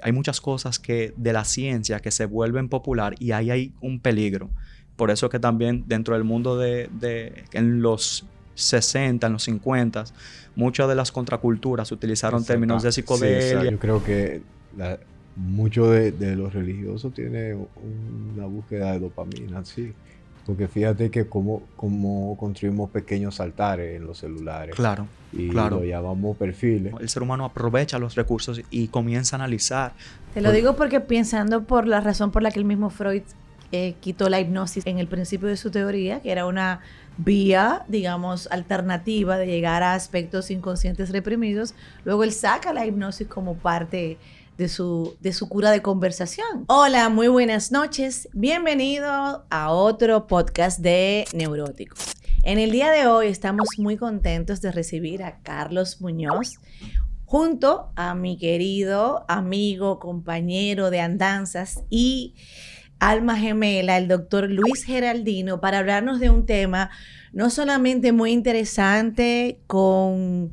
hay muchas cosas que de la ciencia que se vuelven popular y ahí hay un peligro. Por eso que también dentro del mundo en los 60, en los 50, muchas de las contraculturas utilizaron términos de Sí, exacto. psicodelia. Yo creo que mucho de los religiosos tiene una búsqueda de dopamina, sí. Porque fíjate que como construimos pequeños altares en los celulares Claro, y lo claro. llamamos perfiles. El ser humano aprovecha los recursos y comienza a analizar. Te lo digo porque pensando por la razón por la que el mismo Freud quitó la hipnosis en el principio de su teoría, que era una vía, digamos, alternativa de llegar a aspectos inconscientes reprimidos, luego él saca la hipnosis como parte de su cura de conversación. Hola, muy buenas noches. Bienvenido a otro podcast de Neuróticos. En el día de hoy estamos muy contentos de recibir a Carlos Muñoz, junto a mi querido amigo, compañero de andanzas y alma gemela, el doctor Luis Geraldino, para hablarnos de un tema no solamente muy interesante, con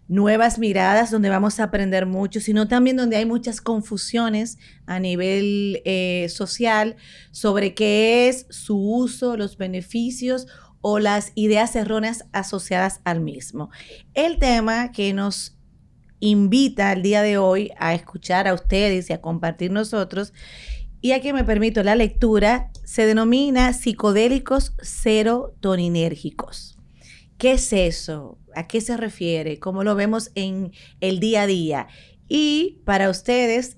nuevas miradas, donde vamos a aprender mucho, sino también donde hay muchas confusiones a nivel social sobre qué es su uso, los beneficios o las ideas erróneas asociadas al mismo. El tema que nos invita el día de hoy a escuchar a ustedes y a compartir nosotros, y aquí me permito la lectura, se denomina psicodélicos serotoninérgicos. ¿Qué es eso? ¿A qué se refiere? ¿Cómo lo vemos en el día a día? Y para ustedes,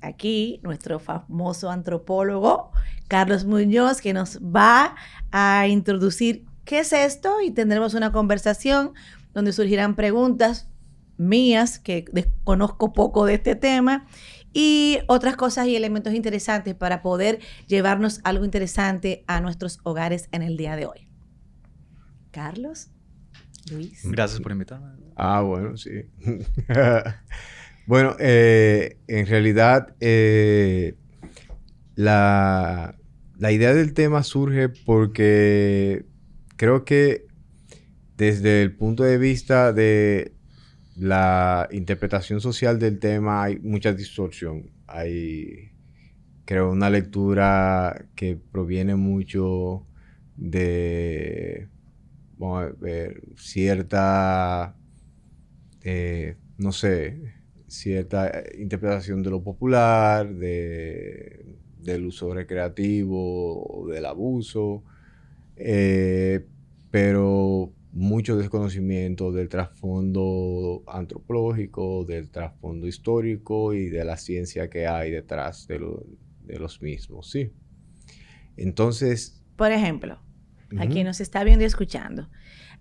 aquí nuestro famoso antropólogo Carlos Muñoz, que nos va a introducir qué es esto, y tendremos una conversación donde surgirán preguntas mías, que desconozco poco de este tema, y otras cosas y elementos interesantes para poder llevarnos algo interesante a nuestros hogares en el día de hoy. Carlos, Luis. Gracias por invitarme. Bueno, sí. Bueno, en realidad la idea del tema surge porque creo que desde el punto de vista de la interpretación social del tema hay mucha distorsión. Hay, creo, una lectura que proviene mucho de, vamos a ver, cierta, no sé, cierta interpretación de lo popular, del uso recreativo, del abuso, pero mucho desconocimiento del trasfondo antropológico, del trasfondo histórico y de la ciencia que hay detrás de los mismos, sí. Entonces, Por ejemplo, a quien ujú, nos está viendo y escuchando,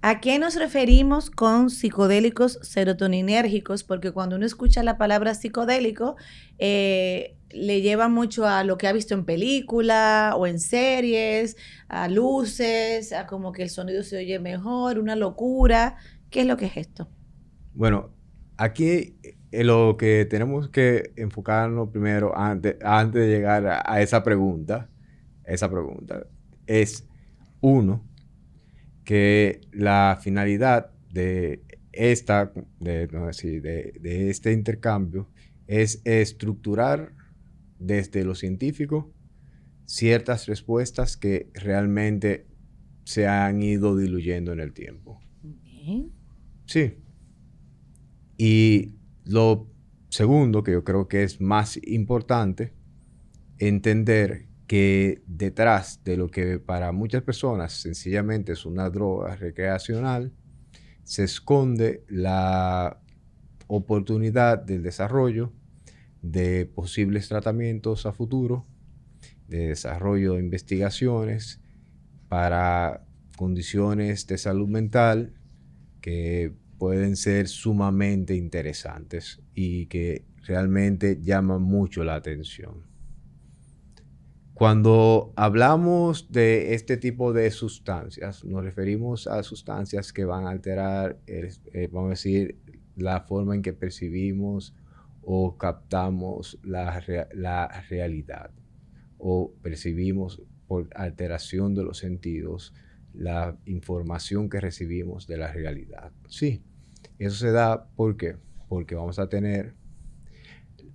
¿a qué nos referimos con psicodélicos serotoninérgicos? Porque cuando uno escucha la palabra psicodélico, le lleva mucho a lo que ha visto en película o en series, a luces, a como que el sonido se oye mejor, una locura. ¿Qué es lo que es esto? bueno, aquí lo que tenemos que enfocarnos primero, antes de llegar a esa pregunta, es uno, que la finalidad de de este intercambio es estructurar desde lo científico ciertas respuestas que realmente se han ido diluyendo en el tiempo. Bien. Sí. Y lo segundo, que yo creo que es más importante, entender que detrás de lo que para muchas personas sencillamente es una droga recreacional, se esconde la oportunidad del desarrollo de posibles tratamientos a futuro, de desarrollo de investigaciones para condiciones de salud mental que pueden ser sumamente interesantes y que realmente llaman mucho la atención. Cuando hablamos de este tipo de sustancias, nos referimos a sustancias que van a alterar, vamos a decir, la forma en que percibimos o captamos la realidad, o percibimos por alteración de los sentidos la información que recibimos de la realidad. Sí, eso se da, ¿por qué? Porque vamos a tener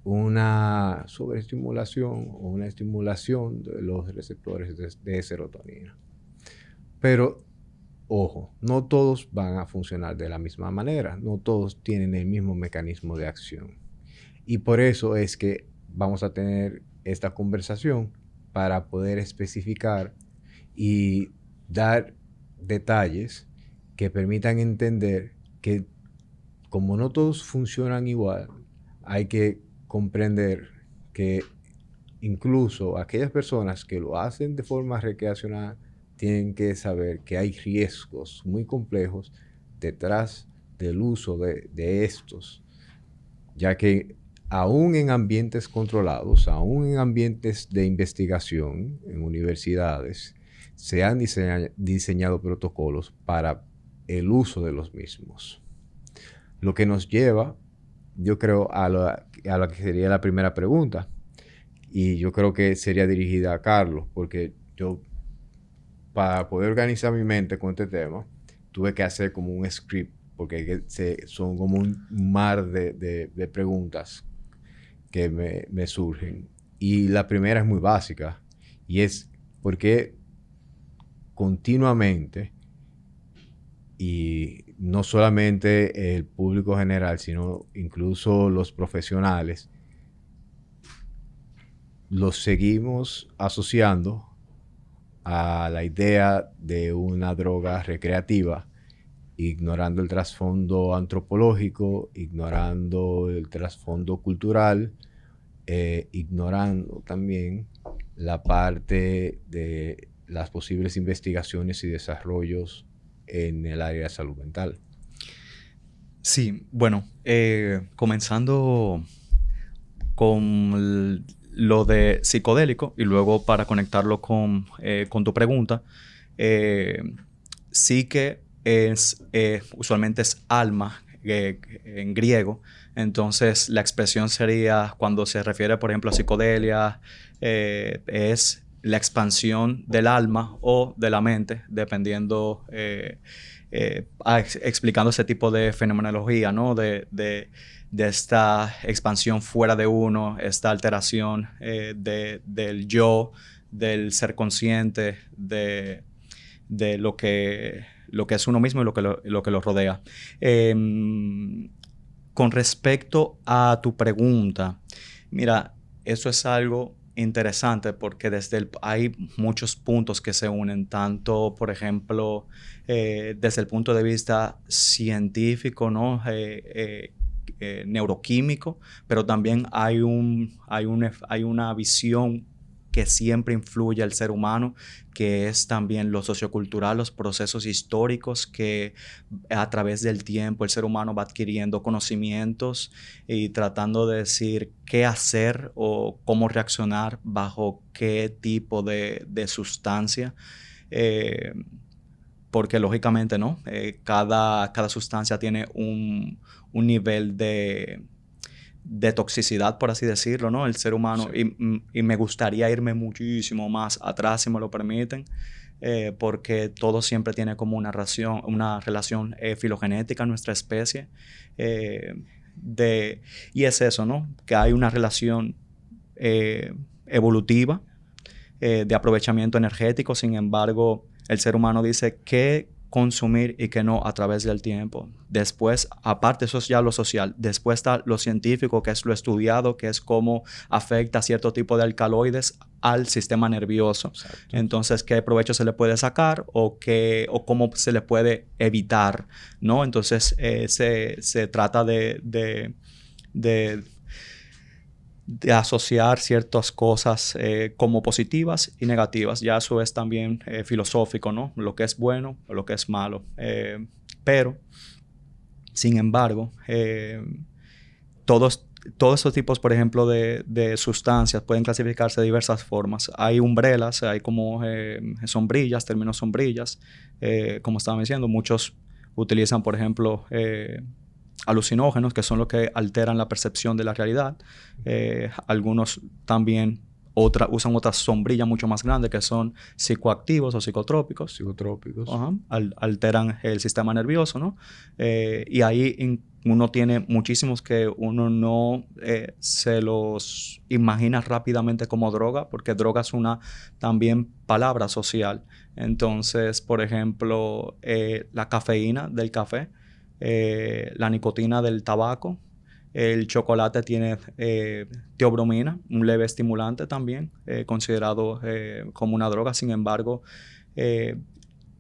una sobreestimulación o una estimulación de los receptores de serotonina. Pero, ojo, no todos van a funcionar de la misma manera, no todos tienen el mismo mecanismo de acción. Y por eso es que vamos a tener esta conversación para poder especificar y dar detalles que permitan entender que como no todos funcionan igual, hay que comprender que incluso aquellas personas que lo hacen de forma recreacional tienen que saber que hay riesgos muy complejos detrás del uso de estos, ya que aún en ambientes controlados, aún en ambientes de investigación, en universidades, se han diseñado protocolos para el uso de los mismos. Lo que nos lleva, yo creo, a lo que sería la primera pregunta. Y yo creo que sería dirigida a Carlos, porque yo, para poder organizar mi mente con este tema, tuve que hacer como un script, porque son como un mar de preguntas que me surgen. Y la primera es muy básica, y es por qué continuamente, y no solamente el público general, sino incluso los profesionales, los seguimos asociando a la idea de una droga recreativa, ignorando el trasfondo antropológico, ignorando el trasfondo cultural, ignorando también la parte de las posibles investigaciones y desarrollos en el área de salud mental. Sí, bueno, comenzando con lo de psicodélico y luego para conectarlo con tu pregunta, sí que usualmente es alma en griego, entonces la expresión sería cuando se refiere, por ejemplo, a psicodelia, es la expansión del alma o de la mente, dependiendo, explicando ese tipo de fenomenología, ¿no? De esta expansión fuera de uno, esta alteración del yo, del ser consciente, de lo que es uno mismo y lo que lo rodea. Con respecto a tu pregunta, mira, eso es algo interesante porque hay muchos puntos que se unen, tanto, por ejemplo, desde el punto de vista científico, ¿no? Neuroquímico, pero también hay una visión que siempre influye al ser humano, que es también lo sociocultural, los procesos históricos que a través del tiempo el ser humano va adquiriendo conocimientos y tratando de decir qué hacer o cómo reaccionar bajo qué tipo de sustancia. Porque lógicamente, ¿no? Cada sustancia tiene un nivel de toxicidad, por así decirlo, ¿no? El ser humano. Sí. Y me gustaría irme muchísimo más atrás, si me lo permiten, porque todo siempre tiene como una relación filogenética en nuestra especie. Y es eso, ¿no? Que hay una relación evolutiva de aprovechamiento energético. Sin embargo, el ser humano dice qué consumir y qué no a través del tiempo. Después, aparte, eso es ya lo social. Después está lo científico, que es lo estudiado, que es cómo afecta cierto tipo de alcaloides al sistema nervioso. Exacto. Entonces, qué provecho se le puede sacar o cómo se le puede evitar, ¿no? Entonces, se trata de asociar ciertas cosas como positivas y negativas. Ya eso es también filosófico, ¿no? Lo que es bueno o lo que es malo. Pero, sin embargo, todos estos tipos, por ejemplo, de sustancias pueden clasificarse de diversas formas. Hay umbrelas, hay como sombrillas, términos sombrillas. Como estaba diciendo, muchos utilizan, por ejemplo, alucinógenos, que son los que alteran la percepción de la realidad. Algunos también usan otras sombrillas mucho más grandes que son psicoactivos o psicotrópicos. Psicotrópicos. Alteran el sistema nervioso, ¿no? Y ahí uno tiene muchísimos que uno no se los imagina rápidamente como droga, porque droga es una también palabra social. Entonces, por ejemplo, la cafeína del café, la nicotina del tabaco, el chocolate tiene teobromina, un leve estimulante también, considerado como una droga. Sin embargo,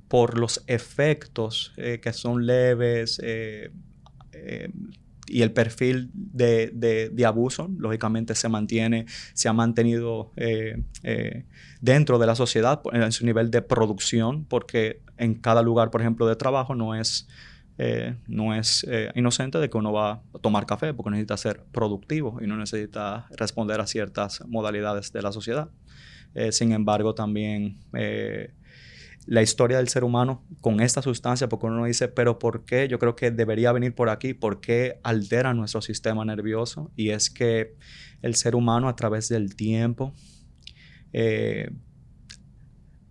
por los efectos que son leves y el perfil de abuso, lógicamente se ha mantenido dentro de la sociedad en su nivel de producción, porque en cada lugar, por ejemplo, de trabajo no es inocente de que uno va a tomar café, porque necesita ser productivo y no necesita responder a ciertas modalidades de la sociedad. Sin embargo, también la historia del ser humano con esta sustancia, porque uno dice, pero ¿por qué? Yo creo que debería venir por aquí. ¿Por qué altera nuestro sistema nervioso? Y es que el ser humano, a través del tiempo,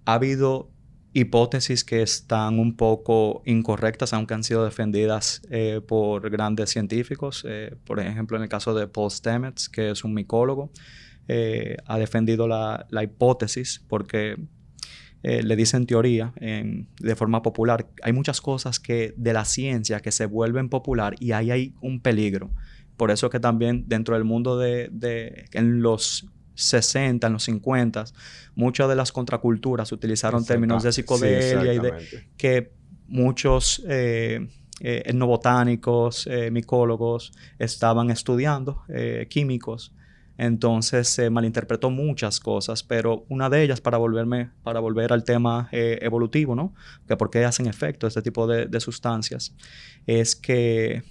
ha habido hipótesis que están un poco incorrectas, aunque han sido defendidas por grandes científicos. Por ejemplo, en el caso de Paul Stamets, que es un micólogo, ha defendido la hipótesis porque le dicen teoría de forma popular. Hay muchas cosas de la ciencia que se vuelven popular y ahí hay un peligro. Por eso que también dentro del mundo en los 60, en los 50, muchas de las contraculturas utilizaron términos de psicodelia y de que muchos etnobotánicos, micólogos estaban estudiando, químicos. Entonces se malinterpretó muchas cosas, pero una de ellas, para volver al tema evolutivo, ¿no? Que por qué hacen efecto este tipo de sustancias, es que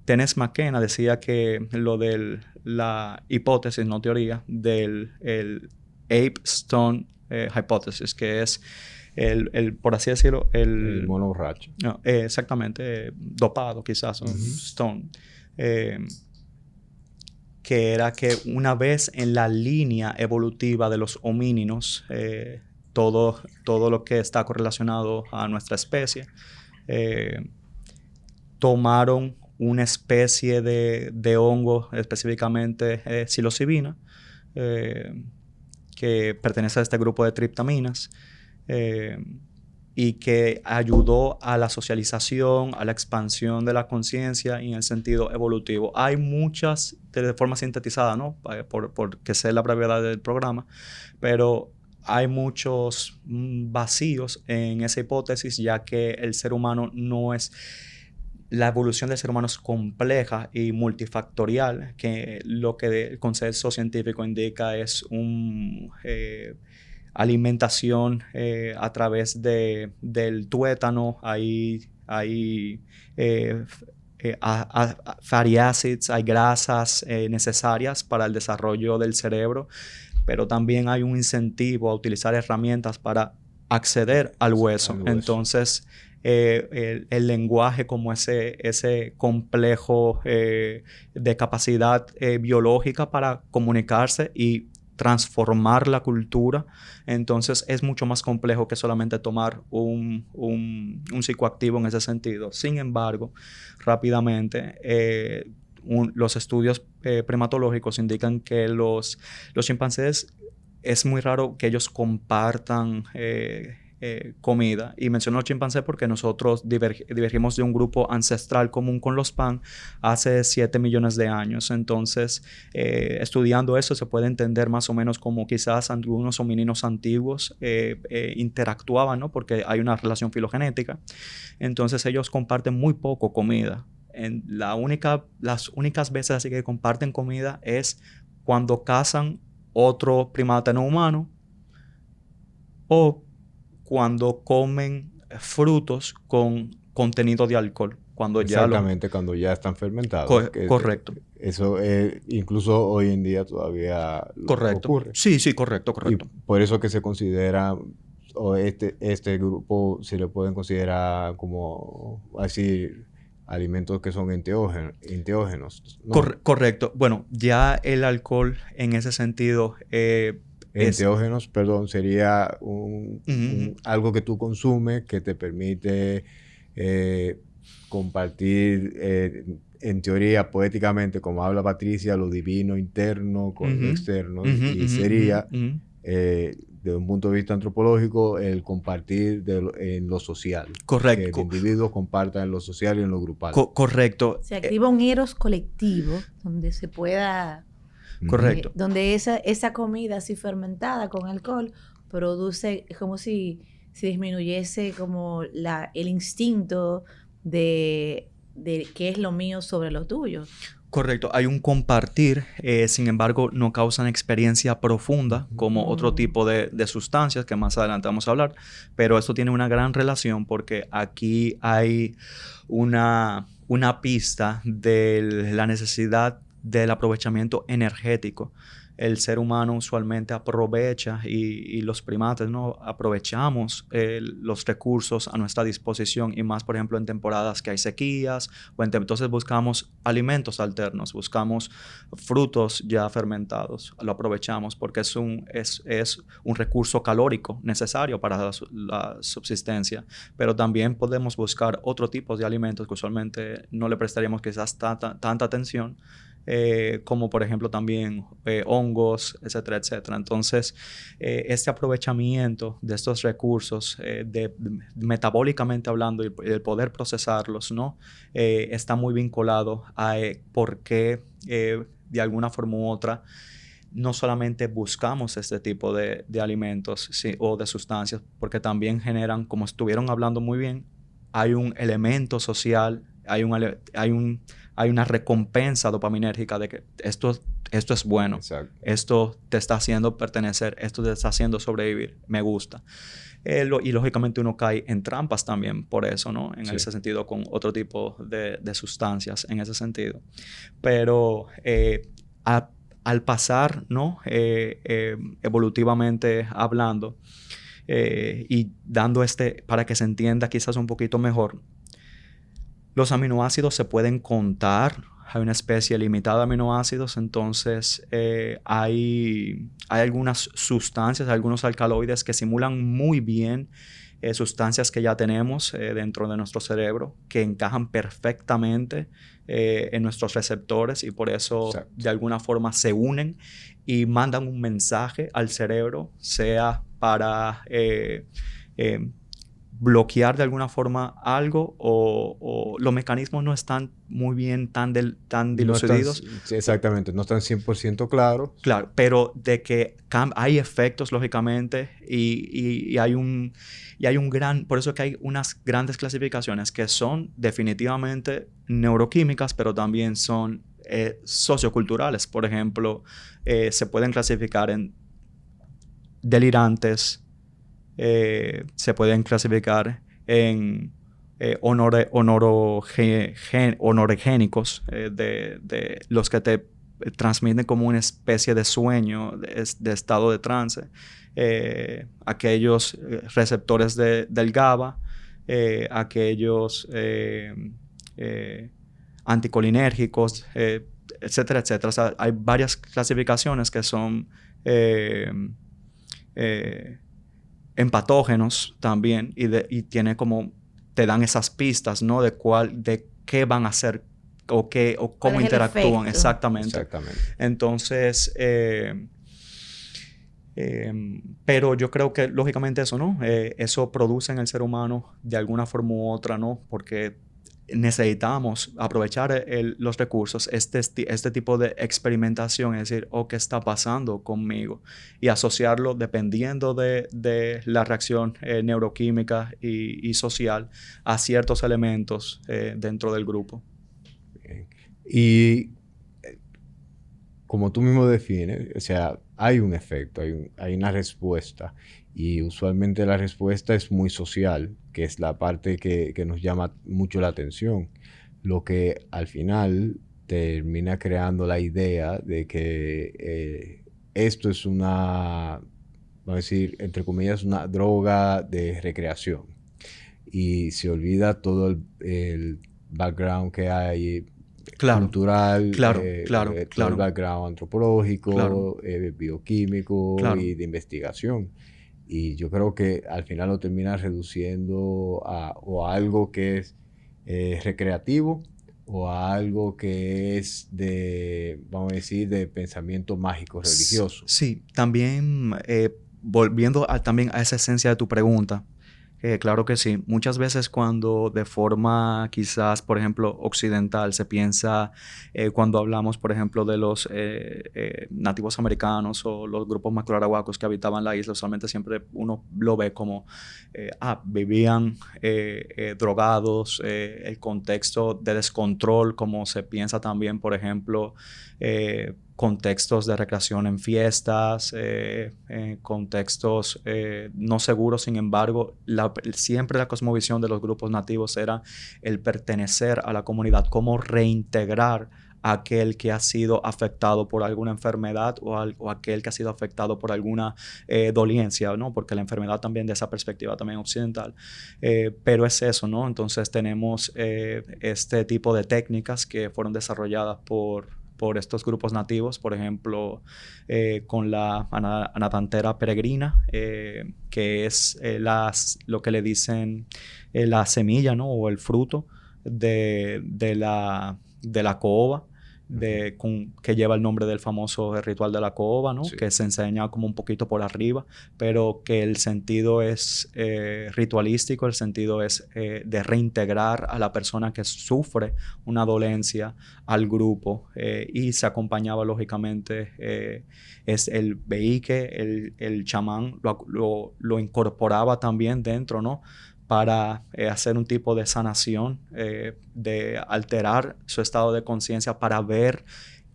Dennis McKenna decía que lo de la hipótesis, no teoría, del el Ape-Stone Hypothesis, que es por así decirlo, el mono borracho. No, exactamente, dopado quizás, Stone. Que era que una vez en la línea evolutiva de los homínidos, todo lo que está correlacionado a nuestra especie, tomaron una especie de hongo, específicamente psilocibina, que pertenece a este grupo de triptaminas, y que ayudó a la socialización, a la expansión de la conciencia y en el sentido evolutivo. Hay muchas, de forma sintetizada, ¿no? Porque sé la brevedad del programa, pero hay muchos vacíos en esa hipótesis, ya que el ser humano la evolución del ser humano es compleja y multifactorial, que lo que el consenso científico indica es alimentación a través del tuétano. Hay fatty acids, hay grasas necesarias para el desarrollo del cerebro, pero también hay un incentivo a utilizar herramientas para acceder al hueso. Entonces, el lenguaje como ese complejo de capacidad biológica para comunicarse y transformar la cultura, entonces es mucho más complejo que solamente tomar un psicoactivo en ese sentido. Sin embargo, rápidamente, los estudios primatológicos indican que los chimpancés es muy raro que ellos compartan comida. Y menciono chimpancés porque nosotros divergimos de un grupo ancestral común con los pan hace 7 millones de años. Entonces, estudiando eso se puede entender más o menos cómo quizás algunos homínidos antiguos interactuaban, ¿no? Porque hay una relación filogenética. Entonces, ellos comparten muy poco comida. Las únicas veces así que comparten comida es cuando cazan otro primate no humano o cuando comen frutos con contenido de alcohol. Cuando cuando ya están fermentados. Correcto. Eso incluso hoy en día todavía ocurre. Sí, correcto. Y por eso que se considera, o este grupo se le pueden considerar como así alimentos que son enteógenos, ¿no? Correcto. Bueno, ya el alcohol en ese sentido... enteógenos, perdón, sería algo que tú consumes que te permite compartir, en teoría, poéticamente, como habla Patricia, lo divino interno con lo externo. Y sería, desde un punto de vista antropológico, el compartir en lo social. Correcto. Que el individuo comparta en lo social y en lo grupal. Correcto. Se activa un eros colectivo donde se pueda... Correcto. Donde esa comida así fermentada con alcohol produce como si disminuyese como el instinto de qué es lo mío sobre lo tuyo. Correcto, hay un compartir, sin embargo, no causan experiencia profunda como otro tipo de sustancias que más adelante vamos a hablar, pero esto tiene una gran relación porque aquí hay una pista de la necesidad del aprovechamiento energético. El ser humano usualmente aprovecha y los primates, ¿no? Aprovechamos los recursos a nuestra disposición y más, por ejemplo, en temporadas que hay sequías entonces buscamos alimentos alternos, buscamos frutos ya fermentados, lo aprovechamos porque es un recurso calórico necesario para la subsistencia, pero también podemos buscar otro tipo de alimentos que usualmente no le prestaríamos quizás tanta atención. Como por ejemplo también hongos, etcétera, etcétera. Entonces, este aprovechamiento de estos recursos, metabólicamente hablando, y el poder procesarlos, ¿no? Está muy vinculado a por qué, de alguna forma u otra, no solamente buscamos este tipo de alimentos o de sustancias, porque también generan, como estuvieron hablando muy bien, hay un elemento social, hay una recompensa dopaminérgica de que esto es bueno. Exacto. Esto te está haciendo pertenecer, esto te está haciendo sobrevivir, me gusta. Y lógicamente uno cae en trampas también por eso, ¿no? En ese sentido, con otro tipo de sustancias, en ese sentido. Pero al pasar, ¿no? Evolutivamente hablando, y dando para que se entienda quizás un poquito mejor, los aminoácidos se pueden contar, hay una especie limitada de aminoácidos, entonces hay algunas sustancias, algunos alcaloides que simulan muy bien sustancias que ya tenemos dentro de nuestro cerebro, que encajan perfectamente en nuestros receptores y por eso de alguna forma se unen y mandan un mensaje al cerebro, sea para bloquear de alguna forma algo o los mecanismos no están muy bien tan dilucidados. Exactamente, no están 100% claros. Claro, pero de que hay efectos, lógicamente, y hay un gran... Por eso es que hay unas grandes clasificaciones que son definitivamente neuroquímicas, pero también son socioculturales. Por ejemplo, se pueden clasificar en delirantes, se pueden clasificar en honorogénicos, de los que te transmiten como una especie de sueño, de estado de trance. Aquellos receptores del GABA, aquellos anticolinérgicos, etcétera, etcétera. O sea, hay varias clasificaciones que son en patógenos también y tiene como te dan esas pistas, ¿no? De qué van a hacer o cómo interactúan exactamente. Entonces, pero yo creo que lógicamente eso, ¿no? Eso produce en el ser humano de alguna forma u otra, ¿no? Porque necesitamos aprovechar los recursos, este tipo de experimentación, es decir, ¿qué está pasando conmigo? Y asociarlo dependiendo de la reacción neuroquímica y social a ciertos elementos dentro del grupo. Y como tú mismo defines, o sea, hay un efecto, hay una respuesta. Y usualmente la respuesta es muy social, que es la parte que nos llama mucho la atención. Lo que al final termina creando la idea de que esto es vamos a decir, entre comillas, una droga de recreación. Y se olvida todo el background que hay cultural, todo el background antropológico, bioquímico y de investigación. Y yo creo que al final lo termina reduciendo a algo que es recreativo o a algo que es de, vamos a decir, de pensamiento mágico religioso? Sí, también volviendo también a esa esencia de tu pregunta, claro que sí. Muchas veces cuando de forma quizás, por ejemplo, occidental se piensa, cuando hablamos, por ejemplo, de los nativos americanos o los grupos macroarahuacos que habitaban la isla, usualmente siempre uno lo ve como, vivían drogados, el contexto de descontrol, como se piensa también, por ejemplo, contextos de recreación en fiestas, contextos no seguros. Sin embargo, siempre la cosmovisión de los grupos nativos era el pertenecer a la comunidad, cómo reintegrar a aquel que ha sido afectado por alguna enfermedad o aquel que ha sido afectado por alguna dolencia, ¿no? Porque la enfermedad también, de esa perspectiva también occidental, pero es eso, ¿no? Entonces tenemos este tipo de técnicas que fueron desarrolladas por estos grupos nativos, por ejemplo, con la anatantera peregrina, que es lo que le dicen la semilla, ¿no? O el fruto de la caoba, que lleva el nombre del famoso ritual de la caoba, ¿no? Sí. Que se enseña como un poquito por arriba, pero que el sentido es ritualístico, el sentido es de reintegrar a la persona que sufre una dolencia al grupo, y se acompañaba lógicamente, es el veíque, el chamán lo incorporaba también dentro, ¿no? Para hacer un tipo de sanación, de alterar su estado de conciencia para ver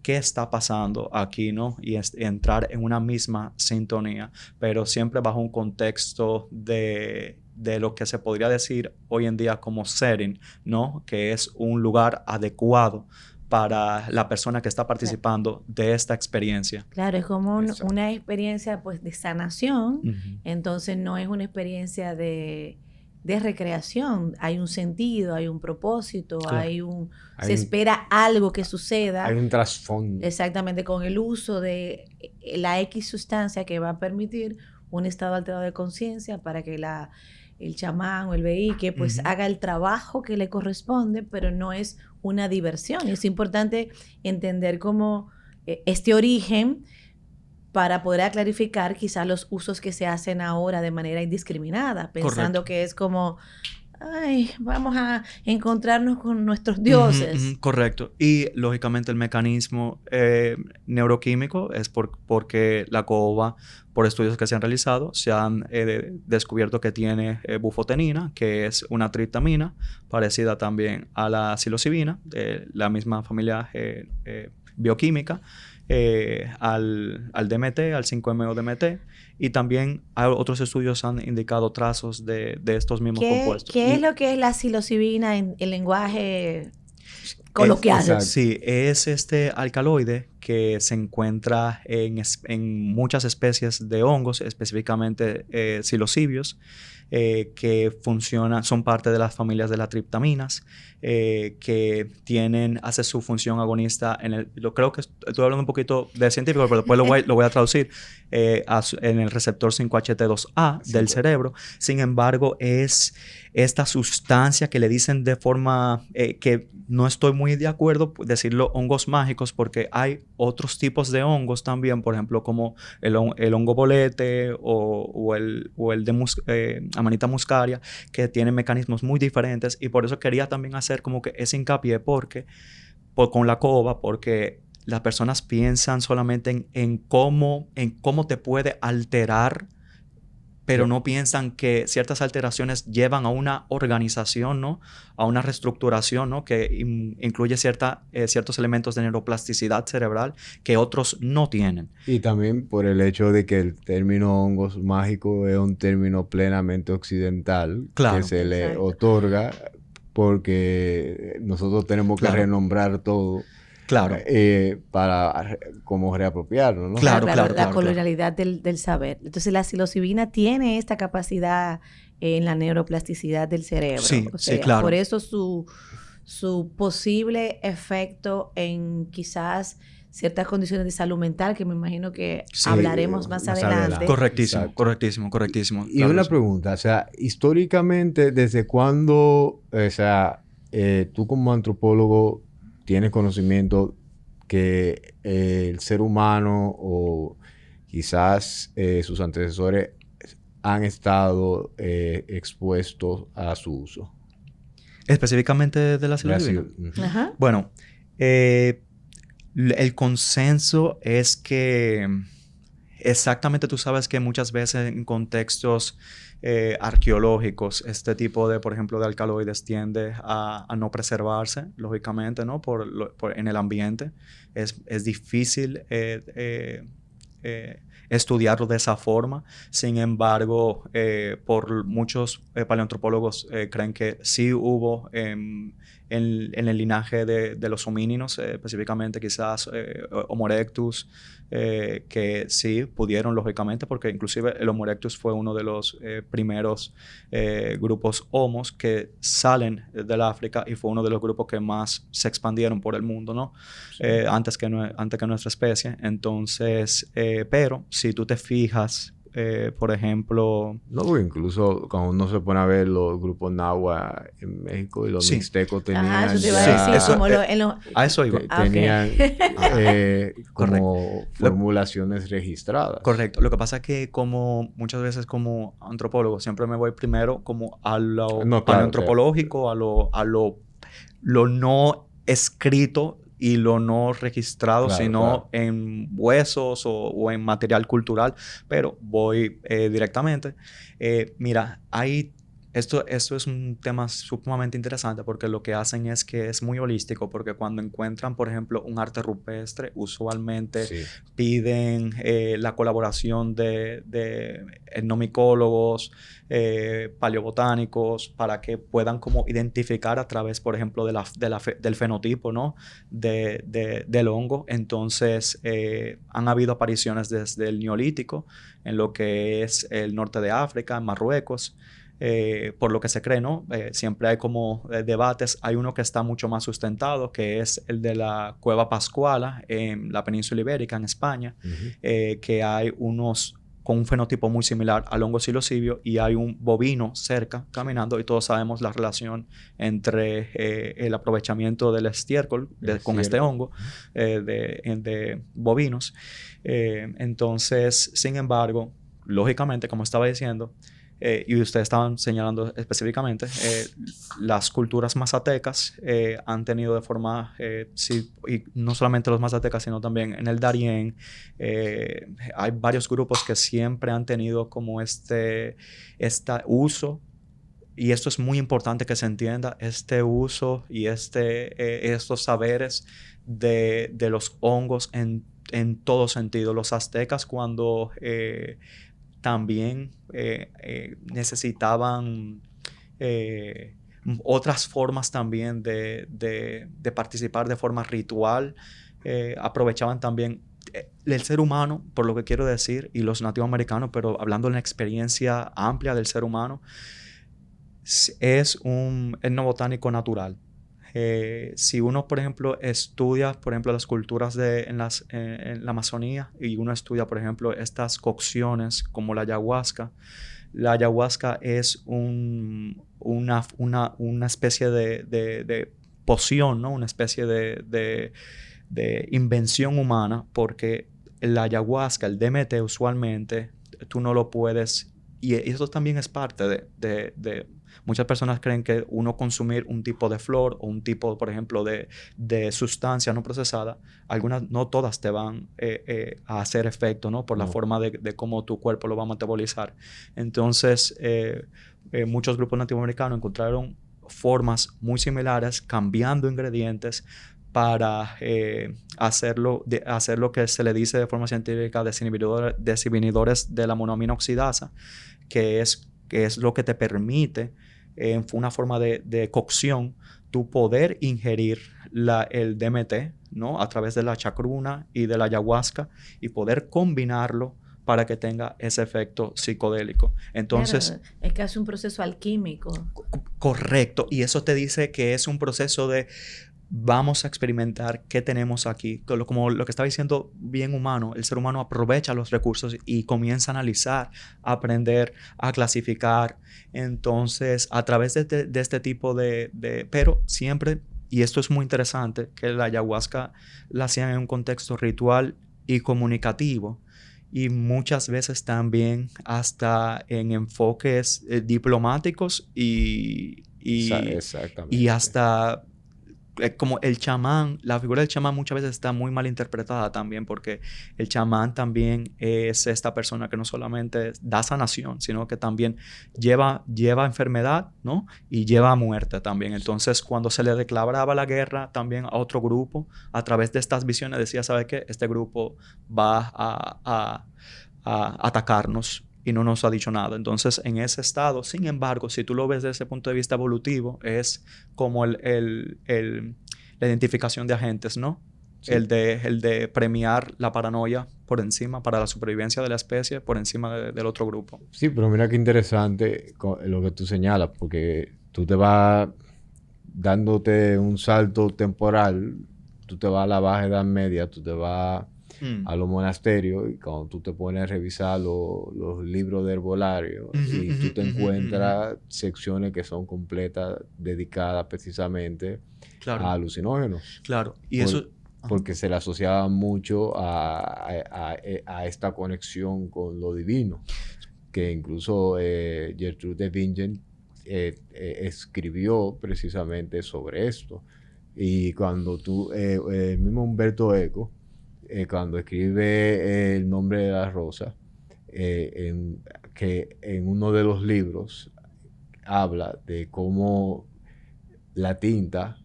qué está pasando aquí, ¿no? Y entrar en una misma sintonía, pero siempre bajo un contexto de lo que se podría decir hoy en día como setting, ¿no? Que es un lugar adecuado para la persona que está participando de esta experiencia. Claro, es como una experiencia, pues, de sanación. Entonces no es una experiencia de recreación. Hay un sentido, hay un propósito, claro. Se espera algo que suceda. Hay un trasfondo. Exactamente, con el uso de la X sustancia que va a permitir un estado alterado de conciencia para que el chamán o el veíque pues haga el trabajo que le corresponde, pero no es una diversión. Es importante entender cómo este origen, para poder clarificar quizás los usos que se hacen ahora de manera indiscriminada, pensando que es como, ay, vamos a encontrarnos con nuestros dioses. Correcto. Y lógicamente el mecanismo neuroquímico es porque la caoba, por estudios que se han realizado, se han descubierto que tiene bufotenina, que es una triptamina parecida también a la psilocibina, de la misma familia bioquímica, al DMT, al 5-MeO-DMT, y también otros estudios han indicado trazos de estos mismos compuestos. ¿Qué es lo que es la psilocibina en el lenguaje coloquial? Sí, es este alcaloide que se encuentra en muchas especies de hongos, específicamente psilocibios, que son parte de las familias de las triptaminas, que hace su función agonista creo que estoy hablando un poquito de científico, pero después lo voy a traducir, en el receptor 5-HT2A del cerebro. Sin embargo, es esta sustancia que le dicen de forma que no estoy muy de acuerdo decirlo hongos mágicos, porque hay otros tipos de hongos también, por ejemplo, como el hongo bolete o el de Amanita muscaria, que tienen mecanismos muy diferentes, y por eso quería también hacer como que ese hincapié con la caoba, porque las personas piensan solamente en cómo te puede alterar, pero no piensan que ciertas alteraciones llevan a una organización, ¿no? A una reestructuración, ¿no? Que incluye ciertos elementos de neuroplasticidad cerebral que otros no tienen. Y también por el hecho de que el término hongos mágicos es un término plenamente occidental, claro, que se le otorga porque nosotros tenemos que renombrar todo. Claro. Para como reapropiarlo, ¿no? Claro. La colonialidad del saber. Entonces, la psilocibina tiene esta capacidad en la neuroplasticidad del cerebro. Sí, o sea, sí, claro. Por eso su posible efecto en quizás ciertas condiciones de salud mental, que me imagino que hablaremos más adelante. Correctísimo. Y claro, una pregunta, o sea, históricamente, ¿desde cuándo, o sea, tú como antropólogo tienes conocimiento que el ser humano o quizás sus antecesores han estado expuestos a su uso. Específicamente de la psilocibina. Ajá. Bueno, el consenso es que exactamente tú sabes que muchas veces en contextos arqueológicos este tipo de, por ejemplo, de alcaloides tiende a no preservarse, lógicamente, ¿no? En el ambiente. Es difícil estudiarlo de esa forma. Sin embargo, por muchos paleoantropólogos creen que sí hubo en el linaje de los homínidos, específicamente quizás Homo erectus, que sí pudieron, lógicamente, porque inclusive el Homo erectus fue uno de los primeros grupos homos que salen del África y fue uno de los grupos que más se expandieron por el mundo, ¿no? Sí. Antes que nuestra especie. Entonces, pero si tú te fijas, por ejemplo... No, incluso cuando uno se pone a ver los grupos Nahua en México y los mixtecos tenían... Ajá, eso te iba a decir, como a eso iba. Tenían como formulaciones registradas. Correcto. Lo que pasa es que como muchas veces como antropólogo siempre me voy primero como a lo paleoantropológico, claro. a lo no escrito y lo no registrado, claro, sino claro. en huesos o en material cultural, pero voy directamente. Mira, esto es un tema sumamente interesante porque lo que hacen es que es muy holístico, porque cuando encuentran, por ejemplo, un arte rupestre, usualmente sí. piden la colaboración de etnomicólogos, paleobotánicos, para que puedan como identificar a través, por ejemplo, del fenotipo, ¿no? del hongo. Entonces, han habido apariciones desde el Neolítico, en lo que es el norte de África, en Marruecos, por lo que se cree, ¿no? Siempre hay como debates. Hay uno que está mucho más sustentado, que es el de la Cueva Pascuala en la península ibérica, en España, que hay unos con un fenotipo muy similar al hongo psilocibio y hay un bovino cerca caminando y todos sabemos la relación entre el aprovechamiento del estiércol con este hongo de bovinos. Entonces, sin embargo, lógicamente, como estaba diciendo, y ustedes estaban señalando específicamente, las culturas mazatecas han tenido de forma, sí, y no solamente los mazatecas, sino también en el Darién, hay varios grupos que siempre han tenido como este uso, y esto es muy importante que se entienda, este uso y estos saberes de los hongos en todo sentido. Los aztecas cuando... también necesitaban otras formas también de participar de forma ritual. Aprovechaban también el ser humano, por lo que quiero decir, y los nativos americanos, pero hablando de la experiencia amplia del ser humano, es un etnobotánico natural. Si uno, por ejemplo, estudia, por ejemplo, las culturas en la Amazonía y uno estudia, por ejemplo, estas cocciones como la ayahuasca es una especie de poción, ¿no? Una especie de invención humana, porque la ayahuasca, el DMT, usualmente tú no lo puedes... Y eso también es parte de muchas personas creen que uno consumir un tipo de flor o un tipo, por ejemplo, de sustancia no procesada, algunas, no todas te van a hacer efecto, ¿no? Por la forma de cómo tu cuerpo lo va a metabolizar. Entonces, muchos grupos nativoamericanos encontraron formas muy similares, cambiando ingredientes para hacer lo que se le dice de forma científica desinhibidores de la monoaminoxidasa, que es lo que te permite, en una forma de cocción, tu poder ingerir el DMT, ¿no? A través de la chacruna y de la ayahuasca y poder combinarlo para que tenga ese efecto psicodélico. Entonces... Claro, es casi un proceso alquímico. Correcto. Y eso te dice que es un proceso de vamos a experimentar qué tenemos aquí. Como lo que estaba diciendo, bien humano, el ser humano aprovecha los recursos y comienza a analizar, a aprender, a clasificar. Entonces, a través de este tipo pero siempre, y esto es muy interesante, que la ayahuasca la hacían en un contexto ritual y comunicativo. Y muchas veces también hasta en enfoques diplomáticos y Exactamente. hasta como el chamán, la figura del chamán muchas veces está muy mal interpretada también porque el chamán también es esta persona que no solamente da sanación, sino que también lleva enfermedad, ¿no? Y lleva muerte también. Entonces, cuando se le declaraba la guerra también a otro grupo, a través de estas visiones decía, ¿sabe qué? Este grupo va a atacarnos y no nos ha dicho nada. Entonces, en ese estado, sin embargo, si tú lo ves desde ese punto de vista evolutivo, es como la identificación de agentes, ¿no? Sí. El de premiar la paranoia por encima, para la supervivencia de la especie, por encima del otro grupo. Sí, pero mira qué interesante lo que tú señalas, porque tú te vas dándote un salto temporal, tú te vas a la Baja Edad Media, tú te vas a los monasterios y cuando tú te pones a revisar los libros de herbolario y tú te encuentras secciones que son completas dedicadas precisamente a alucinógenos. Claro. Y eso... Porque se le asociaba mucho a esta conexión con lo divino, que incluso Gertrude de Bingen escribió precisamente sobre esto. Y cuando el mismo Humberto Eco, cuando escribe El nombre de la rosa, que en uno de los libros habla de cómo la tinta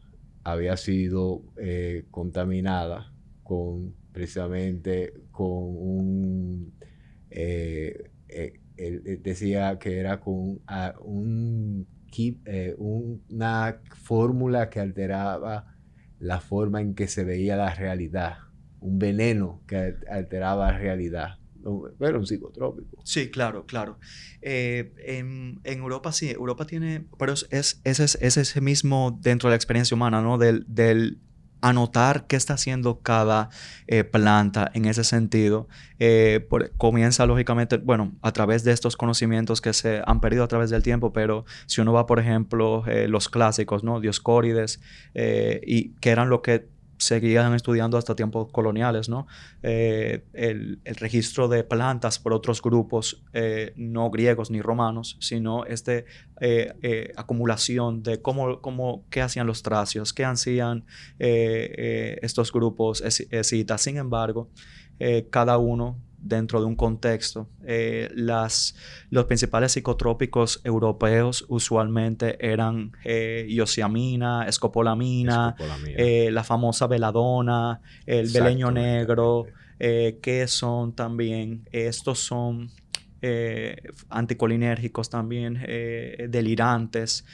había sido contaminada precisamente con un... él decía que era con una fórmula que alteraba la forma en que se veía la realidad. Un veneno que alteraba la realidad. Pero un psicotrópico. Sí, claro. En Europa sí, Europa tiene, pero es ese mismo dentro de la experiencia humana, ¿no? Del anotar qué está haciendo cada planta en ese sentido. Comienza lógicamente, bueno, a través de estos conocimientos que se han perdido a través del tiempo, pero si uno va, por ejemplo, los clásicos, ¿no? Dioscórides, y que eran lo que seguían estudiando hasta tiempos coloniales, ¿no? El registro de plantas por otros grupos no griegos ni romanos, sino acumulación de qué hacían los tracios, qué hacían estos grupos escitas. Sin embargo, cada uno dentro de un contexto. Los principales psicotrópicos europeos usualmente eran iosiamina, escopolamina, la famosa veladona, el beleño negro, que son también, estos son anticolinérgicos también, delirantes.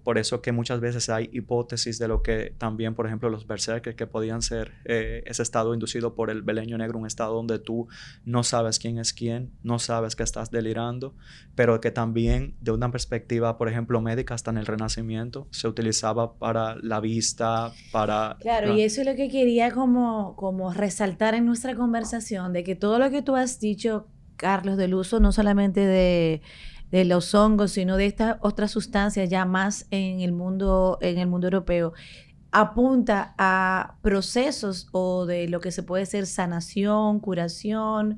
Por eso que muchas veces hay hipótesis de lo que también, por ejemplo, los berserkers, que podían ser ese estado inducido por el beleño negro, un estado donde tú no sabes quién es quién, no sabes que estás delirando, pero que también de una perspectiva, por ejemplo, médica, hasta en el Renacimiento, se utilizaba para la vista, para... Claro, y eso es lo que quería como resaltar en nuestra conversación, de que todo lo que tú has dicho, Carlos, del uso no solamente de los hongos, sino de estas otras sustancias ya más en el mundo europeo, apunta a procesos o de lo que se puede ser sanación, curación,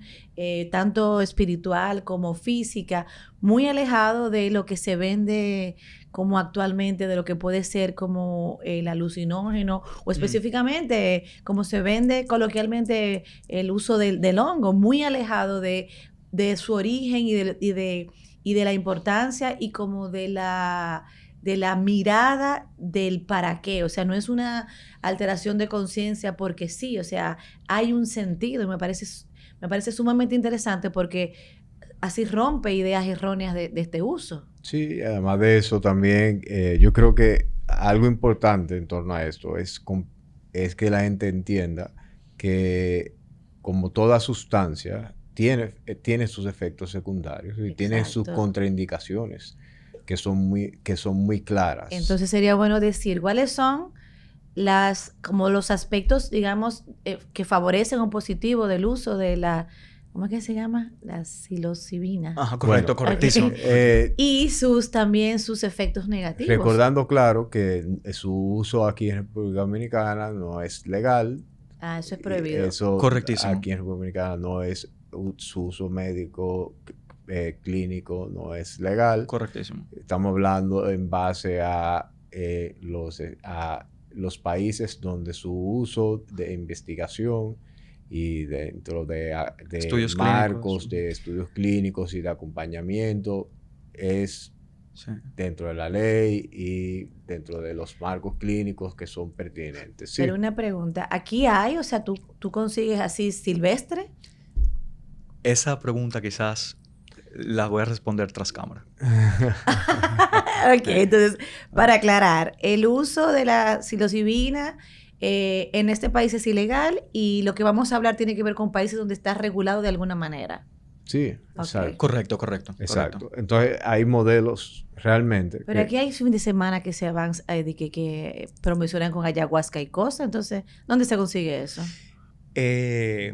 tanto espiritual como física, muy alejado de lo que se vende como actualmente, de lo que puede ser como el alucinógeno o específicamente como se vende coloquialmente el uso del hongo, muy alejado de su origen y de la importancia y como de la mirada del para qué. O sea, no es una alteración de conciencia porque sí, o sea, hay un sentido y me parece sumamente interesante porque así rompe ideas erróneas de este uso. Sí, además de eso también, yo creo que algo importante en torno a esto es que la gente entienda que como toda sustancia tiene sus efectos secundarios y tiene sus contraindicaciones que son muy claras. Entonces sería bueno decir cuáles son como los aspectos, digamos, que favorecen o positivo del uso de la, ¿cómo es que se llama? La psilocibina. Ajá, correcto, Bueno, correctísimo. Y también sus efectos negativos. Recordando, claro, que su uso aquí en República Dominicana no es legal. Eso es prohibido. Eso Correctísimo. aquí en República Dominicana no es su uso médico clínico, no es legal. Correctísimo. Estamos hablando en base a los países donde su uso de investigación y dentro de Estudios marcos clínicos. de estudios clínicos y de acompañamiento es Sí. dentro de la ley y dentro de los marcos clínicos que son pertinentes. Sí. Pero una pregunta, ¿aquí hay? O sea, ¿tú consigues así silvestre? Esa pregunta quizás la voy a responder tras cámara. Ok, entonces, para aclarar, el uso de la psilocibina en este país es ilegal y lo que vamos a hablar tiene que ver con países donde está regulado de alguna manera. Sí, Ok. exacto. Correcto. Exacto. Entonces hay modelos realmente. Pero aquí hay fin de semana que se avanza, que promocionan con ayahuasca y cosas. Entonces, ¿dónde se consigue eso?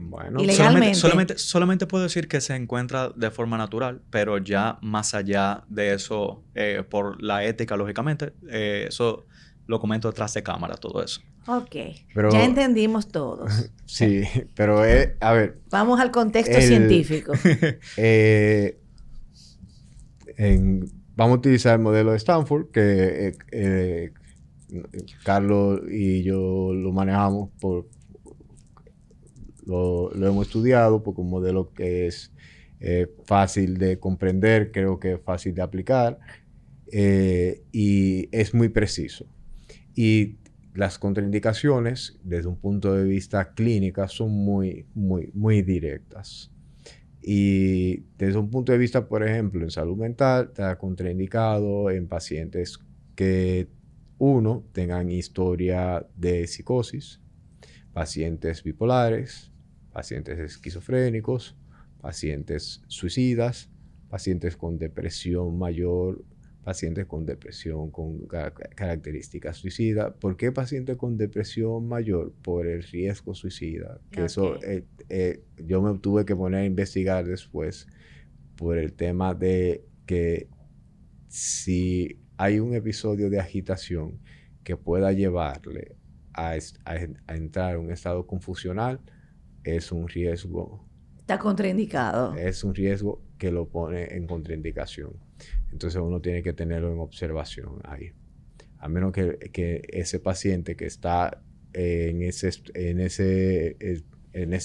Bueno, Ilegalmente. Solamente puedo decir que se encuentra de forma natural, pero ya más allá de eso, por la ética, lógicamente, eso lo comento tras de cámara, todo eso. Ok, Pero- ya entendimos todos. sí, pero a ver, Vamos al contexto científico. Vamos a utilizar el modelo de Stanford, que Carlos y yo lo manejamos lo hemos estudiado porque un modelo que es fácil de comprender, creo que es fácil de aplicar y es muy preciso. Y las contraindicaciones, desde un punto de vista clínica, son muy directas. Y desde un punto de vista, por ejemplo, en salud mental, está contraindicado en pacientes que, uno, tengan historia de psicosis, pacientes bipolares, pacientes esquizofrénicos, pacientes suicidas, pacientes con depresión mayor, pacientes con depresión con características suicidas. ¿Por qué pacientes con depresión mayor? Por el riesgo suicida. Que eso yo me tuve que poner a investigar después por el tema de que si hay un episodio de agitación que pueda llevarle a entrar en un estado confusional, es un riesgo. Está contraindicado. Es un riesgo que lo pone en contraindicación. Entonces uno tiene que tenerlo en observación ahí. A menos que ese paciente que está en ese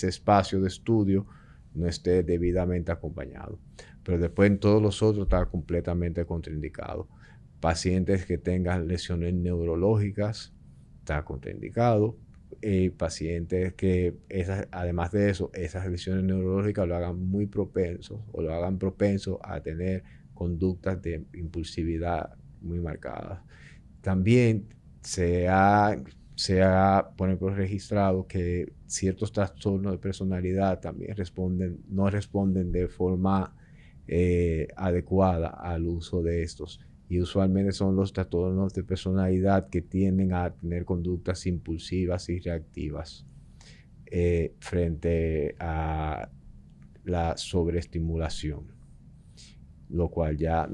espacio de estudio no esté debidamente acompañado. Pero después en todos los otros está completamente contraindicado. Pacientes que tengan lesiones neurológicas, está contraindicado. Pacientes que, además de eso, esas lesiones neurológicas lo hagan muy propensos o lo hagan propenso a tener conductas de impulsividad muy marcadas. También se ha por ejemplo, registrado que ciertos trastornos de personalidad también no responden de forma adecuada al uso de estos. Y usualmente son los trastornos de personalidad que tienden a tener conductas impulsivas y reactivas frente a la sobreestimulación, lo cual ya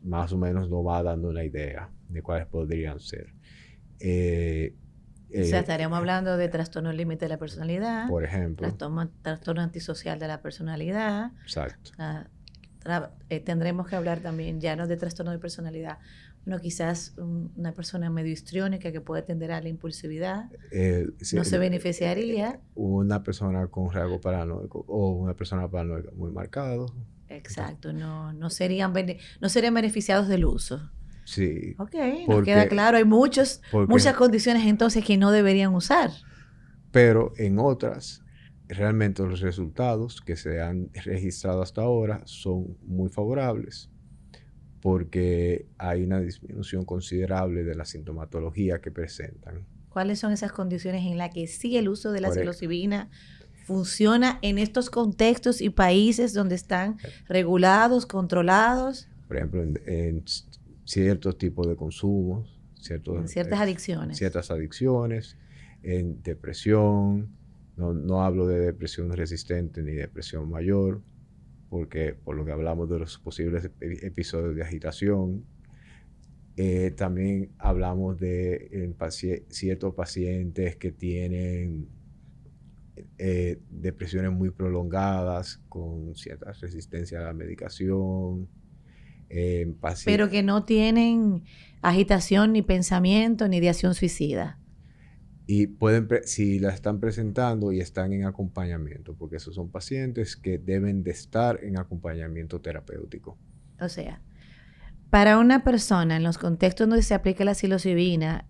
más o menos nos va dando una idea de cuáles podrían ser. O sea, estaríamos hablando de trastorno límite de la personalidad, por ejemplo, trastorno antisocial de la personalidad. Exacto. Tendremos que hablar también ya no de trastorno de personalidad, bueno, quizás una persona medio histriónica que puede tender a la impulsividad, no se beneficiaría. Una persona con rasgo paranoico o una persona paranoica muy marcado. Exacto, no serían beneficiados del uso. Sí. Ok, nos queda claro, hay muchas condiciones entonces que no deberían usar. Pero en otras, realmente los resultados que se han registrado hasta ahora son muy favorables porque hay una disminución considerable de la sintomatología que presentan. ¿Cuáles son esas condiciones en las que sí el uso de la psilocibina funciona en estos contextos y países donde están regulados, controlados? Por ejemplo, en ciertos tipos de consumos, en ciertas adicciones. Ciertas adicciones, en depresión. No hablo de depresión resistente ni depresión mayor, porque por lo que hablamos de los posibles episodios de agitación. También hablamos de ciertos pacientes que tienen depresiones muy prolongadas con cierta resistencia a la medicación. Pero que no tienen agitación, ni pensamiento, ni ideación suicida. Y si la están presentando y están en acompañamiento, porque esos son pacientes que deben de estar en acompañamiento terapéutico. O sea, para una persona en los contextos donde se aplica la psilocibina,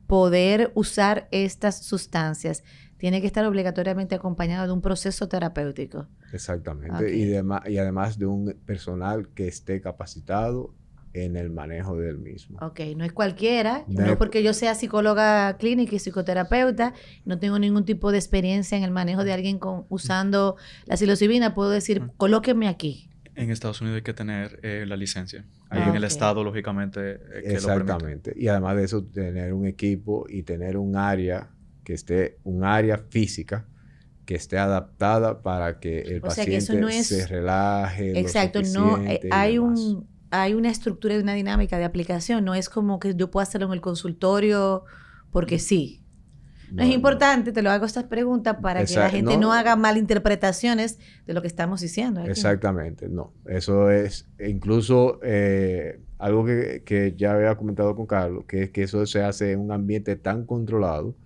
poder usar estas sustancias tiene que estar obligatoriamente acompañado de un proceso terapéutico. Exactamente. Okay. Y además de un personal que esté capacitado en el manejo del mismo. Ok, no es cualquiera, no es porque yo sea psicóloga clínica y psicoterapeuta, no tengo ningún tipo de experiencia en el manejo de alguien usando la psilocibina, puedo decir, colóqueme aquí. En Estados Unidos hay que tener la licencia. Ahí en el estado, lógicamente, que exactamente. lo permite. Y además de eso, tener un equipo y tener un área un área física que esté adaptada para que el paciente no es, se relaje. Exacto, no hay una estructura y una dinámica de aplicación. No es como que yo pueda hacerlo en el consultorio porque sí. No es importante, te lo hago estas preguntas para que la gente no haga malinterpretaciones de lo que estamos diciendo. Exactamente, no. Eso es incluso algo que ya había comentado con Carlos, que es que eso se hace en un ambiente tan controlado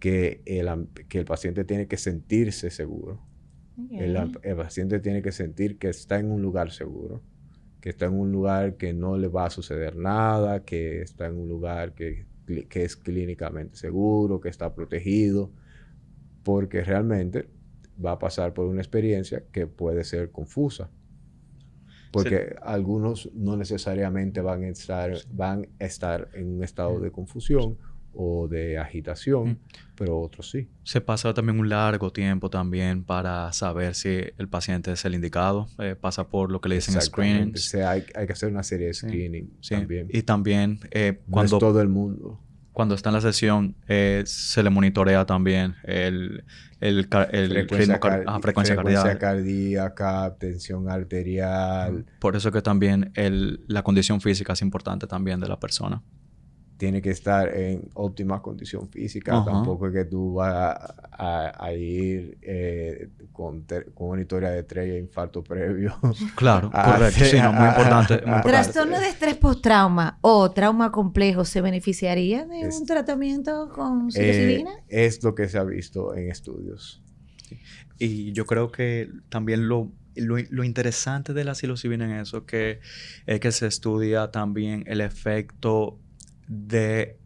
que el paciente tiene que sentirse seguro. Okay. El paciente tiene que sentir que está en un lugar seguro, que está en un lugar que no le va a suceder nada, que está en un lugar que es clínicamente seguro, que está protegido, porque realmente va a pasar por una experiencia que puede ser confusa. Porque algunos no necesariamente van a estar en un estado de confusión o de agitación, pero otros sí. Se pasa también un largo tiempo también para saber si el paciente es el indicado. Pasa por lo que le dicen screenings. Hay que hacer una serie de screening también. Y también no es todo el mundo. Cuando está en la sesión, se le monitorea también el frecuencia cardíaca, tensión arterial. Por eso que también la condición física es importante también de la persona. Tiene que estar en óptima condición física. Tampoco es que tú vas a ir con una historia de estrella e infarto previo. Claro, correcto. Sí, no, muy importante. ¿Trastorno de estrés postrauma o trauma complejo se beneficiaría de un tratamiento con psilocibina? Es lo que se ha visto en estudios. Y yo creo que también lo interesante de la psilocibina en eso es que se estudia también el efecto de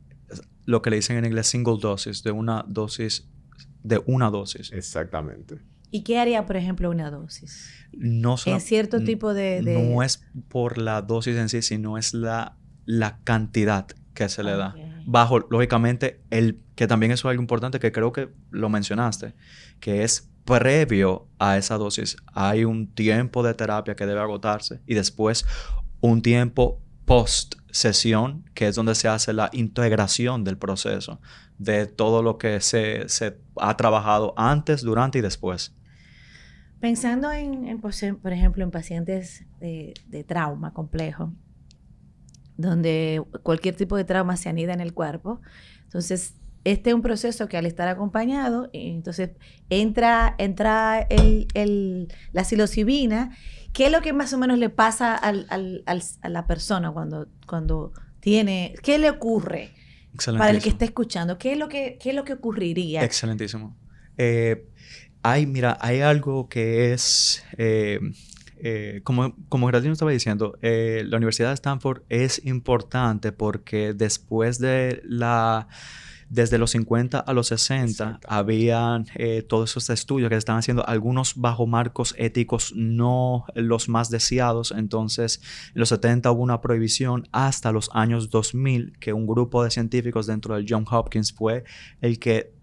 lo que le dicen en inglés single dosis, de una dosis. Exactamente. ¿Y qué haría, por ejemplo, una dosis? No solo, en cierto tipo de... No es por la dosis en sí, sino es la cantidad que se le da. Bajo, lógicamente, que también eso es algo importante que creo que lo mencionaste, que es previo a esa dosis hay un tiempo de terapia que debe agotarse y después un tiempo post sesión, que es donde se hace la integración del proceso de todo lo que se ha trabajado antes, durante y después. Pensando por ejemplo, en pacientes de trauma complejo, donde cualquier tipo de trauma se anida en el cuerpo, entonces este es un proceso que al estar acompañado, entonces entra la psilocibina. ¿Qué es lo que más o menos le pasa a la persona cuando tiene... ¿Qué le ocurre para el que está escuchando? ¿Qué es lo que ocurriría? Excelentísimo. Hay algo que es... como Graciano estaba diciendo, la Universidad de Stanford es importante porque desde los 50 a los 60 habían todos esos estudios que se estaban haciendo, algunos bajo marcos éticos no los más deseados. Entonces, en los 70 hubo una prohibición hasta los años 2000, que un grupo de científicos dentro del Johns Hopkins fue el que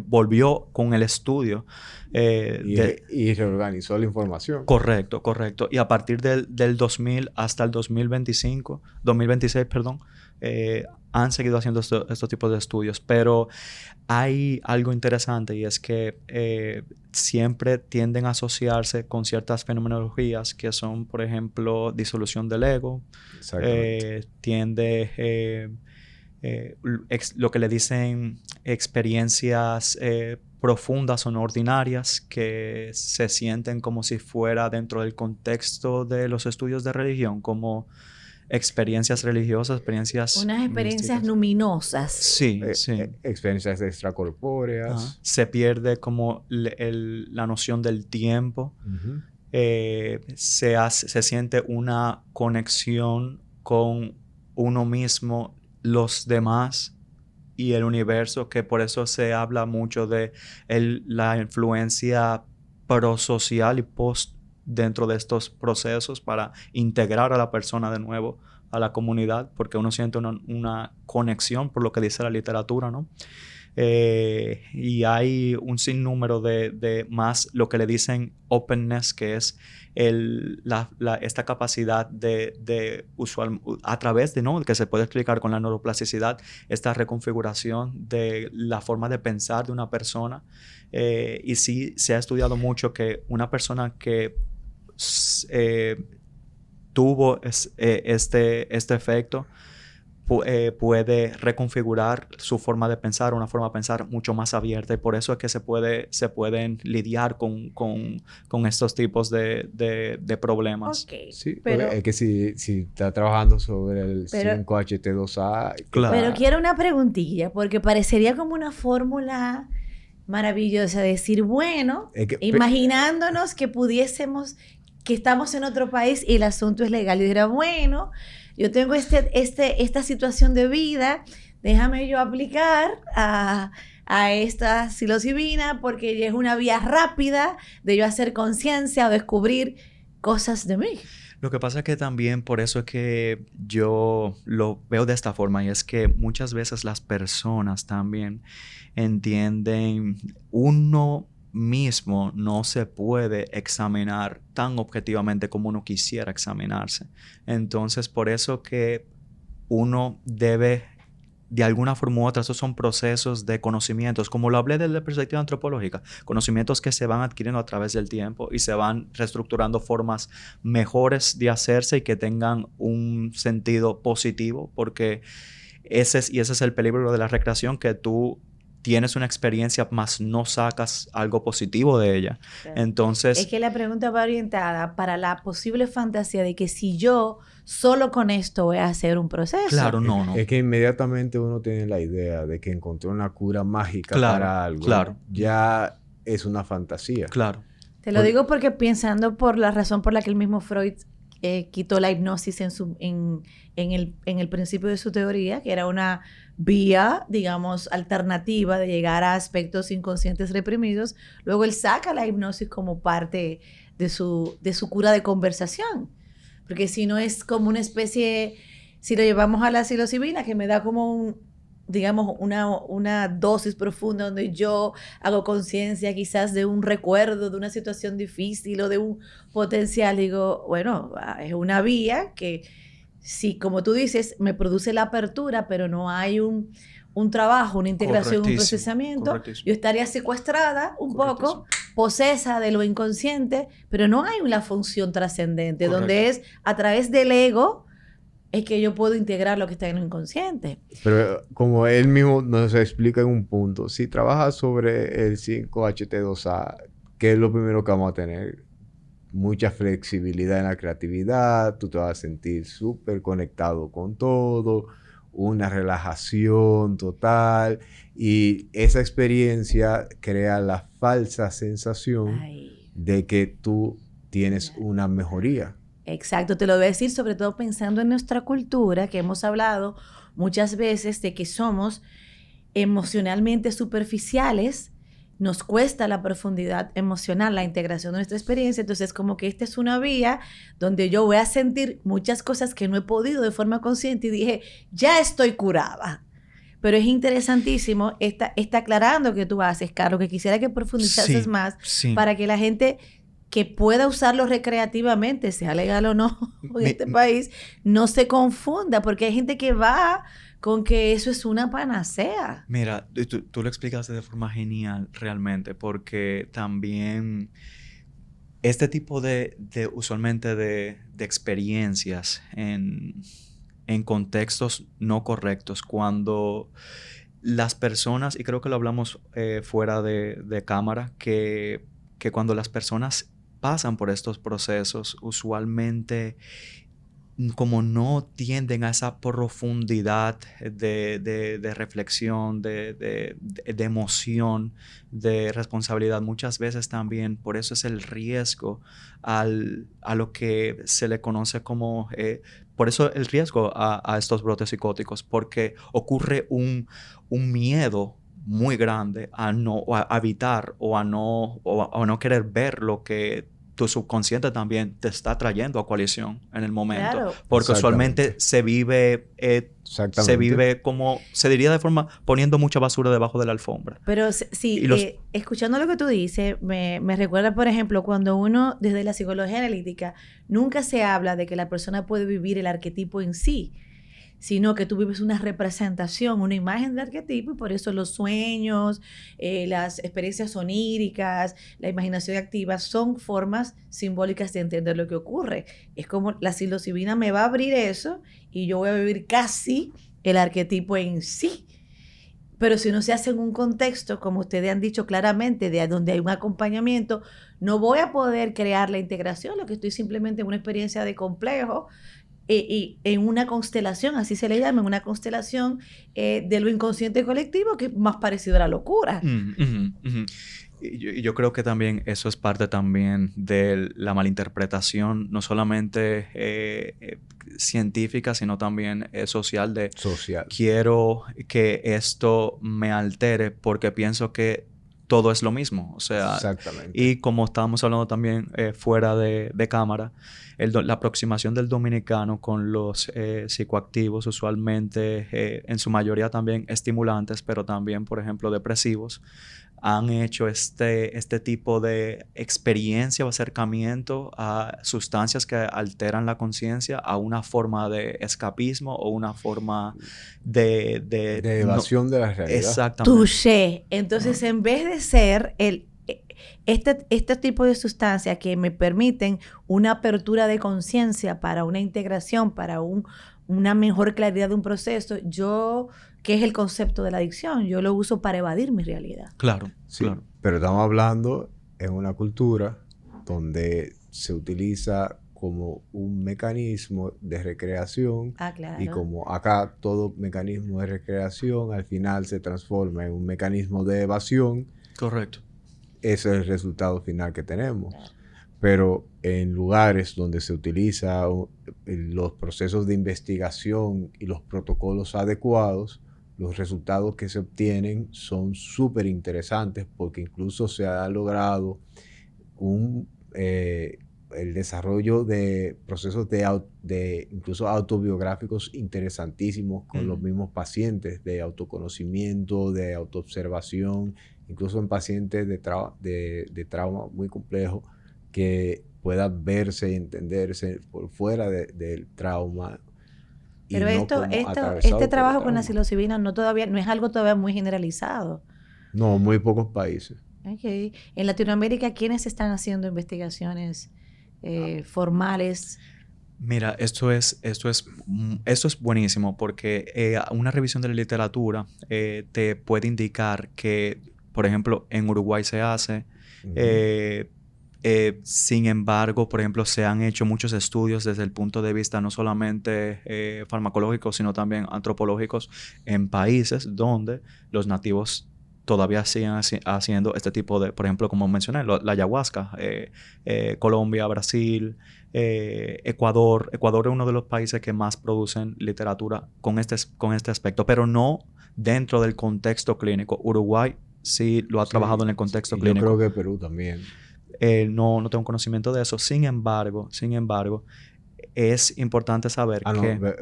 volvió con el estudio. Y reorganizó la información. Correcto, correcto. Y a partir del 2000 hasta el 2026, perdón, han seguido haciendo estos tipos de estudios. Pero hay algo interesante y es que siempre tienden a asociarse con ciertas fenomenologías que son, por ejemplo, disolución del ego. Exactamente. Lo que le dicen experiencias profundas o no ordinarias que se sienten como si fuera dentro del contexto de los estudios de religión, como experiencias religiosas, unas experiencias místicas. luminosas. Sí, sí. Experiencias extracorpóreas. Ajá. Se pierde como la noción del tiempo. Uh-huh. Se siente una conexión con uno mismo, los demás y el universo, que por eso se habla mucho de la influencia prosocial y post dentro de estos procesos para integrar a la persona de nuevo a la comunidad, porque uno siente una conexión por lo que dice la literatura, ¿no? Y hay un sinnúmero de más lo que le dicen openness, que es esta capacidad de usual, a través de, ¿no?, que se puede explicar con la neuroplasticidad, esta reconfiguración de la forma de pensar de una persona. Y sí se ha estudiado mucho que una persona que tuvo este efecto puede reconfigurar su forma de pensar, una forma de pensar mucho más abierta, y por eso es que se pueden lidiar con estos tipos de problemas. Okay, Sí, pero es que si está trabajando sobre el 5HT2A... Claro. Pero quiero una preguntilla, porque parecería como una fórmula maravillosa decir, bueno, imaginándonos que pudiésemos, que estamos en otro país y el asunto es legal. Y dirá, bueno, yo tengo esta situación de vida, déjame yo aplicar a esta psilocibina porque ya es una vía rápida de yo hacer conciencia o descubrir cosas de mí. Lo que pasa es que también por eso es que yo lo veo de esta forma, y es que muchas veces las personas también entienden uno mismo no se puede examinar tan objetivamente como uno quisiera examinarse. Entonces, por eso que uno debe, de alguna forma u otra, esos son procesos de conocimientos, como lo hablé desde la perspectiva antropológica, conocimientos que se van adquiriendo a través del tiempo y se van reestructurando formas mejores de hacerse y que tengan un sentido positivo, porque ese es el peligro de la recreación, que tú tienes una experiencia, más no sacas algo positivo de ella. Claro. Entonces... Es que la pregunta va orientada para la posible fantasía de que si yo solo con esto voy a hacer un proceso. Claro, no. Es que inmediatamente uno tiene la idea de que encontró una cura mágica para algo. Claro. Ya es una fantasía. Claro. Te lo digo porque pensando por la razón por la que el mismo Freud quitó la hipnosis en el principio de su teoría, que era una vía, digamos, alternativa de llegar a aspectos inconscientes reprimidos. Luego él saca la hipnosis como parte de su cura de conversación. Porque si no es como una especie, si lo llevamos a la psilocibina, que me da como digamos, una dosis profunda donde yo hago conciencia quizás de un recuerdo, de una situación difícil o de un potencial, digo, bueno, es una vía que sí, como tú dices, me produce la apertura, pero no hay un trabajo, una integración, un procesamiento. Yo estaría secuestrada un poco, posesa de lo inconsciente, pero no hay una función trascendente, donde es a través del ego es que yo puedo integrar lo que está en lo inconsciente. Pero como él mismo nos explica en un punto, si trabajas sobre el 5HT2A, ¿qué es lo primero que vamos a tener? Mucha flexibilidad en la creatividad, tú te vas a sentir súper conectado con todo, una relajación total, y esa experiencia crea la falsa sensación de que tú tienes una mejoría. Exacto, te lo voy a decir sobre todo pensando en nuestra cultura, que hemos hablado muchas veces de que somos emocionalmente superficiales, nos cuesta la profundidad emocional, la integración de nuestra experiencia. Entonces, como que esta es una vía donde yo voy a sentir muchas cosas que no he podido de forma consciente y dije, ya estoy curada. Pero es interesantísimo, está aclarando que tú haces, Carlos, que quisiera que profundizases más para que la gente que pueda usarlo recreativamente, sea legal o no en este país, no se confunda, porque hay gente que va con que eso es una panacea. Mira, tú lo explicaste de forma genial realmente, porque también este tipo usualmente de experiencias en contextos no correctos, cuando las personas, y creo que lo hablamos fuera de cámara, que cuando las personas pasan por estos procesos, usualmente como no tienden a esa profundidad de reflexión, de emoción, de responsabilidad, muchas veces también, por eso es el riesgo a lo que se le conoce como, por eso el riesgo a estos brotes psicóticos, porque ocurre un miedo muy grande a evitar o a no querer ver lo que tu subconsciente también te está trayendo a coalición en el momento. Claro. Porque usualmente se vive como, se diría de forma, poniendo mucha basura debajo de la alfombra. Pero sí, escuchando lo que tú dices, me recuerda, por ejemplo, cuando uno, desde la psicología analítica, nunca se habla de que la persona puede vivir el arquetipo en sí, sino que tú vives una representación, una imagen del arquetipo, y por eso los sueños, las experiencias oníricas, la imaginación activa son formas simbólicas de entender lo que ocurre. Es como la psilocibina me va a abrir eso y yo voy a vivir casi el arquetipo en sí. Pero si no se hace en un contexto, como ustedes han dicho claramente, de donde hay un acompañamiento, no voy a poder crear la integración, lo que estoy simplemente en una experiencia de complejo, y en una constelación, así se le llama, en una constelación de lo inconsciente colectivo, que es más parecido a la locura. Y yo creo que también eso es parte también de la malinterpretación, no solamente científica, sino también social. Quiero que esto me altere porque pienso que todo es lo mismo. O sea, exactamente. Y como estábamos hablando también fuera de cámara, la aproximación del dominicano con los psicoactivos, usualmente en su mayoría también estimulantes, pero también, por ejemplo, depresivos, han hecho este tipo de experiencia o acercamiento a sustancias que alteran la conciencia, a una forma de escapismo o una forma de evasión de la realidad. Exactamente. Touché. Entonces, en vez de ser este tipo de sustancias que me permiten una apertura de conciencia para una integración, para una mejor claridad de un proceso, ¿qué es el concepto de la adicción? Yo lo uso para evadir mi realidad. Claro, sí, claro. Pero estamos hablando en una cultura donde se utiliza como un mecanismo de recreación. Claro. Y como acá todo mecanismo de recreación al final se transforma en un mecanismo de evasión. Correcto. Ese es el resultado final que tenemos. Claro. Pero en lugares donde se utiliza los procesos de investigación y los protocolos adecuados, los resultados que se obtienen son súper interesantes, porque incluso se ha logrado el desarrollo de procesos de incluso autobiográficos interesantísimos con los mismos pacientes, de autoconocimiento, de autoobservación, incluso en pacientes de trauma muy complejo, que pueda verse y entenderse por fuera del trauma. Pero este trabajo con la psilocibina no es algo todavía muy generalizado. No, muy pocos países. Okay. En Latinoamérica, ¿quiénes están haciendo investigaciones formales? Mira, esto es buenísimo, porque una revisión de la literatura te puede indicar que, por ejemplo, en Uruguay se hace. Sin embargo, por ejemplo, se han hecho muchos estudios desde el punto de vista no solamente farmacológicos, sino también antropológicos en países donde los nativos todavía siguen haciendo este tipo de, por ejemplo, como mencioné, la ayahuasca, Colombia, Brasil, Ecuador. Ecuador es uno de los países que más producen literatura con este aspecto, pero no dentro del contexto clínico. Uruguay sí lo ha trabajado en el contexto clínico. Yo creo que Perú también. No tengo conocimiento de eso. Sin embargo, es importante saber que... No,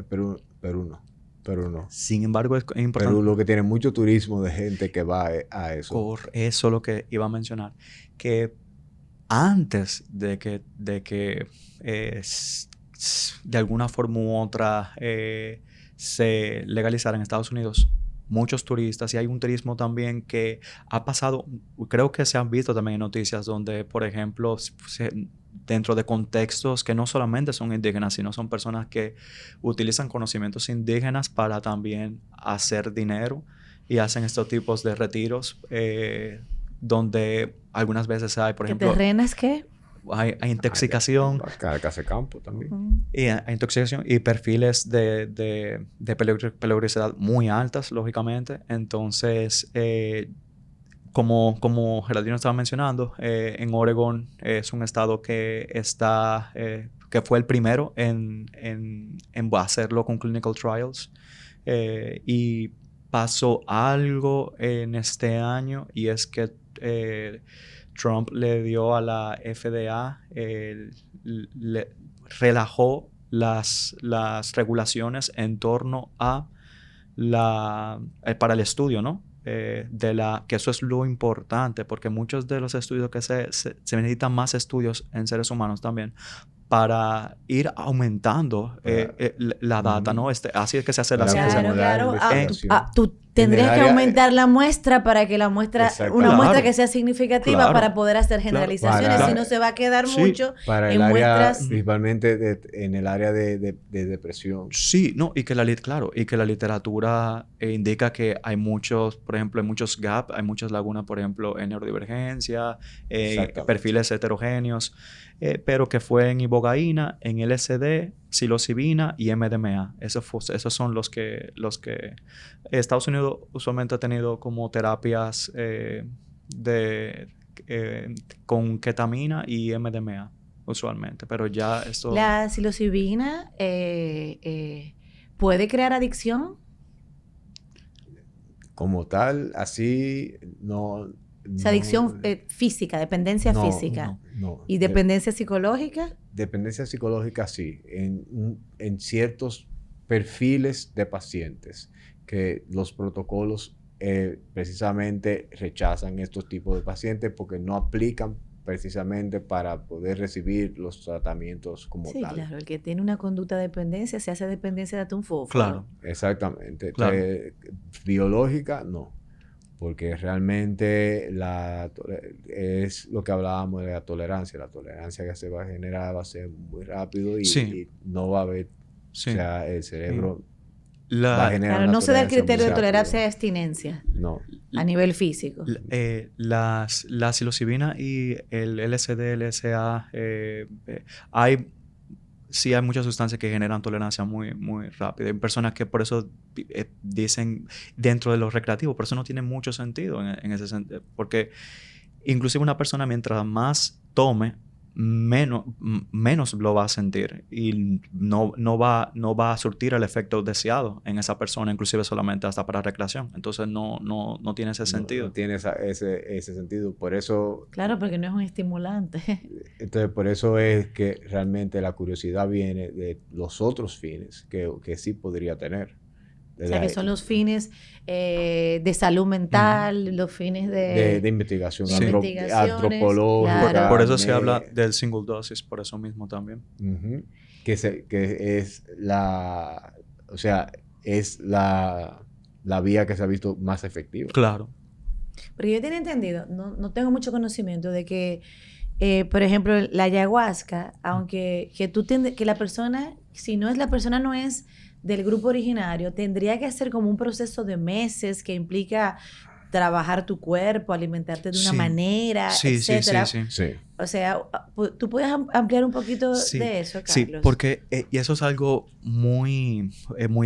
Perú no. Pero no. Sin embargo, es importante. Perú lo que tiene mucho turismo de gente que va a eso. Eso es lo que iba a mencionar. Que antes de que de alguna forma u otra se legalizara en Estados Unidos, muchos turistas, y hay un turismo también que ha pasado, creo que se han visto también en noticias donde, por ejemplo, dentro de contextos que no solamente son indígenas, sino son personas que utilizan conocimientos indígenas para también hacer dinero y hacen estos tipos de retiros donde algunas veces hay, por ejemplo... ¿Terrenas qué? Hay intoxicación. Casa de campo también. Y hay intoxicación y perfiles de peligrosidad muy altas, lógicamente. Entonces, como Geraldino estaba mencionando, en Oregon es un estado que está... que fue el primero en hacerlo con clinical trials. Y pasó algo en este año y es que Trump le dio a la FDA, le relajó las regulaciones en torno a para el estudio, ¿no? Que eso es lo importante, porque muchos de los estudios que se necesitan más estudios en seres humanos también para ir aumentando la data, ¿no? Así es que se hace la ciencia. Claro. Tú tendrías que aumentar la muestra para que la muestra, una muestra que sea significativa para poder hacer generalizaciones, si no se va a quedar mucho para en el área, muestras. principalmente en el área de depresión. Sí, no, y que la literatura indica que hay muchos, por ejemplo, hay muchos gaps, hay muchas lagunas, por ejemplo, en neurodivergencia, perfiles heterogéneos, pero que fue en ibogaína, en LSD, psilocibina y MDMA. Esos son los que Estados Unidos usualmente ha tenido como terapias con ketamina y MDMA, usualmente. Pero ya esto... ¿La psilocibina puede crear adicción? Como tal, así no... O sea, adicción física, dependencia física. No. ¿Y dependencia psicológica? Dependencia psicológica sí, en ciertos perfiles de pacientes que los protocolos precisamente rechazan estos tipos de pacientes porque no aplican precisamente para poder recibir los tratamientos como tal. Sí, claro, el que tiene una conducta de dependencia se hace dependencia de un fósforo. Claro. Exactamente. Claro. Biológica, no. Porque realmente es lo que hablábamos de la tolerancia. La tolerancia que se va a generar va a ser muy rápido y no va a haber... Sí. O sea, el cerebro va a generar no se da el criterio de tolerancia de abstinencia. No. A nivel físico. La psilocibina y el LSD, LSA, sí hay muchas sustancias que generan tolerancia muy, muy rápida. Hay personas que por eso dicen dentro de lo recreativo, pero eso no tiene mucho sentido en ese sentido. Porque inclusive una persona mientras más tome, menos lo va a sentir y no va a surtir el efecto deseado en esa persona, inclusive solamente hasta para recreación. Entonces no tiene ese sentido. No tiene ese sentido. Por eso... Claro, porque no es un estimulante. Entonces, por eso es que realmente la curiosidad viene de los otros fines que sí podría tener. O sea, que son los fines de salud mental, los fines de investigación, antropológica. Claro. Por eso se habla del single dosis, por eso mismo también. Que es la... O sea, es la vía que se ha visto más efectiva. Claro. Porque yo tenía entendido, no tengo mucho conocimiento de que, por ejemplo, la ayahuasca, aunque que la persona, si no es la persona, no es del grupo originario, tendría que hacer como un proceso de meses que implica trabajar tu cuerpo, alimentarte de una manera, etcétera. Sí. O sea, ¿tú puedes ampliar un poquito de eso, Carlos? Sí, porque y eso es algo muy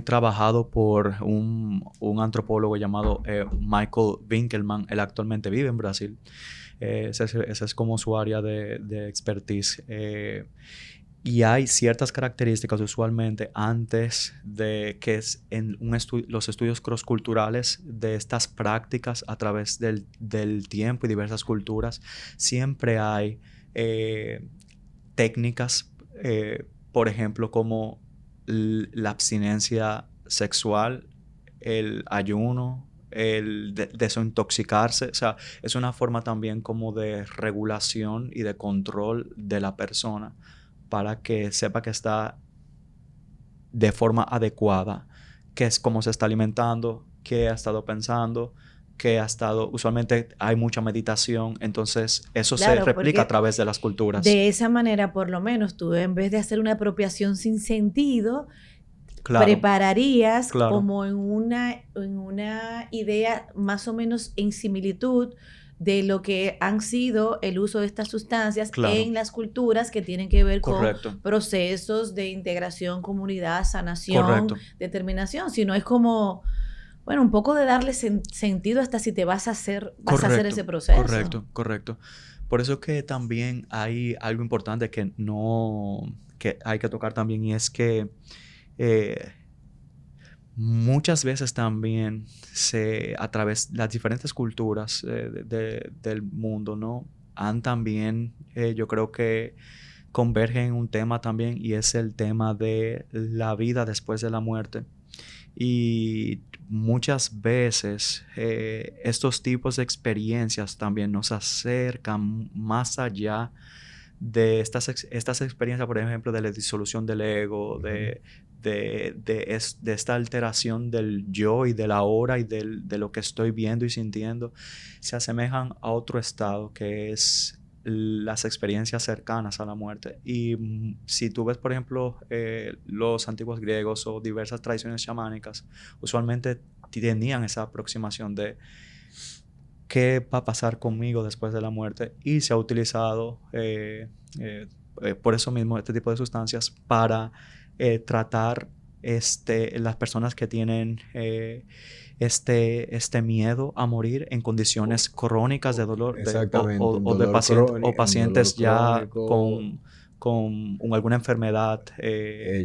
trabajado por un antropólogo llamado Michael Winkelmann. Él actualmente vive en Brasil. Esa es como su área de expertise. Y hay ciertas características usualmente antes de que es en los estudios cross-culturales de estas prácticas a través del tiempo y diversas culturas. Siempre hay técnicas, por ejemplo, como la abstinencia sexual, el ayuno, el desintoxicarse. O sea, es una forma también como de regulación y de control de la persona para que sepa que está de forma adecuada, que es cómo se está alimentando, qué ha estado pensando, qué ha estado... Usualmente hay mucha meditación, entonces eso se Claro, replica a porque través de las culturas. de esa manera, por lo menos, tú en vez de hacer una apropiación sin sentido, Claro, prepararías claro. como en una idea más o menos en similitud de lo que han sido el uso de estas sustancias Claro. en las culturas que tienen que ver Correcto. con procesos de integración, comunidad, sanación, Correcto. determinación, sino es como, bueno, un poco de darle sentido hasta si te vas a hacer ese proceso. Correcto. Por eso que también hay algo importante que hay que tocar también, y es que muchas veces también a través de las diferentes culturas del mundo, ¿no? Han también, yo creo que convergen en un tema también, y es el tema de la vida después de la muerte. Y muchas veces estos tipos de experiencias también nos acercan más allá de estas experiencias, por ejemplo, de la disolución del ego, de esta alteración del yo y de la hora y de lo que estoy viendo y sintiendo. Se asemejan a otro estado que es las experiencias cercanas a la muerte. Y si tú ves, por ejemplo, los antiguos griegos o diversas tradiciones chamánicas, usualmente tenían esa aproximación de qué va a pasar conmigo después de la muerte, y se ha utilizado por eso mismo este tipo de sustancias para tratar las personas que tienen este miedo a morir en condiciones crónicas de dolor, Exactamente, o de pacientes ya con alguna enfermedad.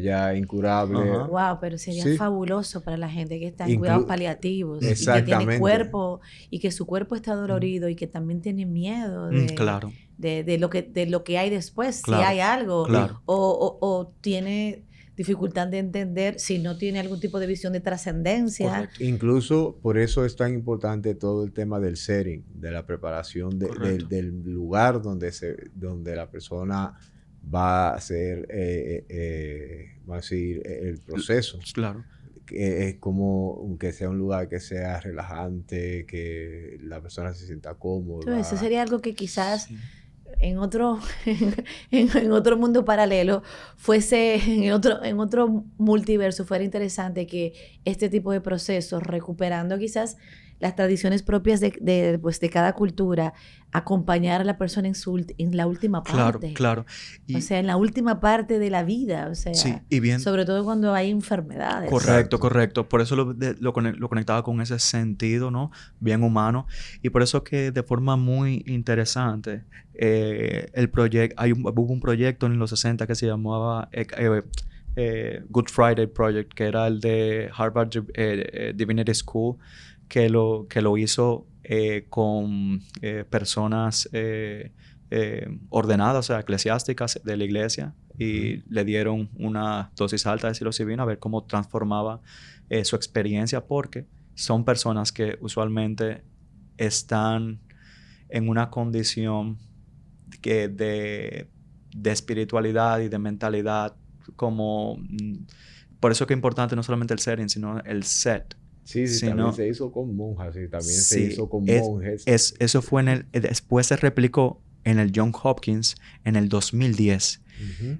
Ya incurable. Ajá. Wow, pero sería Sí. fabuloso para la gente que está en cuidados paliativos y que tiene Exactamente. cuerpo y que su cuerpo está dolorido y que también tiene miedo Claro. de lo que hay después, Claro, si hay algo, claro. o tiene dificultad de entender si no tiene algún tipo de visión de trascendencia. Correcto. Incluso por eso es tan importante todo el tema del setting, de la preparación Correcto. del lugar donde la persona va a hacer va a decir, el proceso. Claro. Es como que sea un lugar que sea relajante, que la persona se sienta cómoda. Entonces, eso sería algo que quizás Sí. en otro en otro mundo paralelo en otro multiverso fuera interesante que este tipo de procesos, recuperando quizás las tradiciones propias de cada cultura, acompañar a la persona en la última parte. Claro. O sea, en la última parte de la vida, o sea, Sí, y bien, sobre todo cuando hay enfermedades. correcto. Por eso lo conectaba con ese sentido, ¿no? Bien humano. Y por eso que de forma muy interesante, hubo un proyecto en los 60 que se llamaba Good Friday Project, que era el de Harvard Divinity School, que lo hizo con personas ordenadas, o sea, eclesiásticas de la iglesia, y le dieron una dosis alta de psilocibina a ver cómo transformaba su experiencia, porque son personas que usualmente están en una condición de espiritualidad y de mentalidad como... Por eso que es importante no solamente el setting, sino el set. Sí, también se hizo con monjas, se hizo con monjes. Eso fue después se replicó en el Johns Hopkins en el 2010. Uh-huh.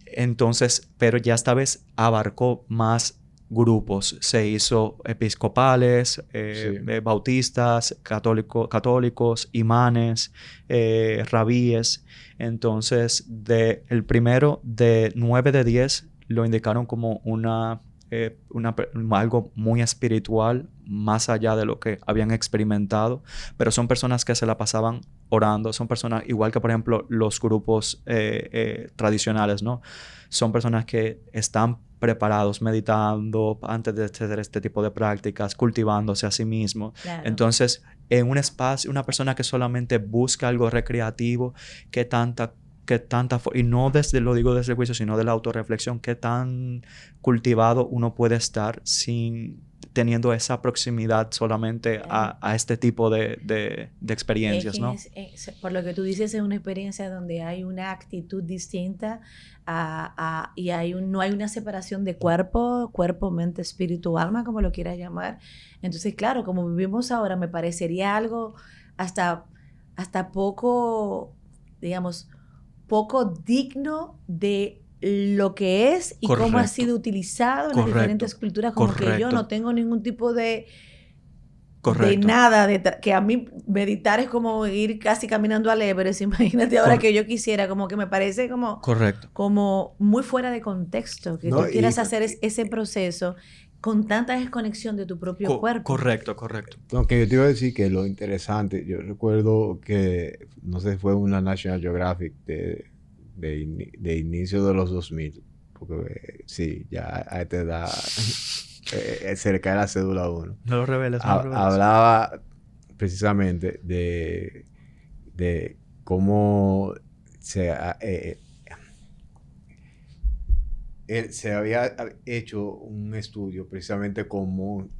Entonces, pero ya esta vez abarcó más grupos. Se hizo episcopales, bautistas, católicos, imanes, rabíes. Entonces, el primero de 9 de 10 lo indicaron como algo muy espiritual, más allá de lo que habían experimentado, pero son personas que se la pasaban orando, son personas, igual que por ejemplo los grupos tradicionales, ¿no? Son personas que están preparados, meditando antes de hacer este tipo de prácticas, cultivándose a sí mismos. Claro. Entonces, en un espacio, una persona que solamente busca algo recreativo, ¿qué qué tanta... Y no desde, lo digo desde el juicio, sino de la autorreflexión, qué tan cultivado uno puede estar sin teniendo esa proximidad solamente a este tipo de experiencias, ¿no? Por lo que tú dices, es una experiencia donde hay una actitud distinta y no hay una separación de cuerpo, mente, espíritu, alma, como lo quieras llamar. Entonces, claro, como vivimos ahora, me parecería algo hasta poco, digamos, poco digno de lo que es y Correcto. cómo ha sido utilizado en las diferentes culturas, como que yo no tengo ningún tipo de nada, que a mí meditar es como ir casi caminando al Everest. Imagínate ahora que yo quisiera, como que me parece como muy fuera de contexto, que tú quieras hacer ese proceso con tanta desconexión de tu propio cuerpo. Correcto. Aunque yo te iba a decir que lo interesante, yo recuerdo que, no sé, fue una National Geographic de inicio de los 2000, porque sí, ya a esta edad cerca de la cédula 1. No lo reveles. Hablaba precisamente de cómo se había hecho un estudio precisamente con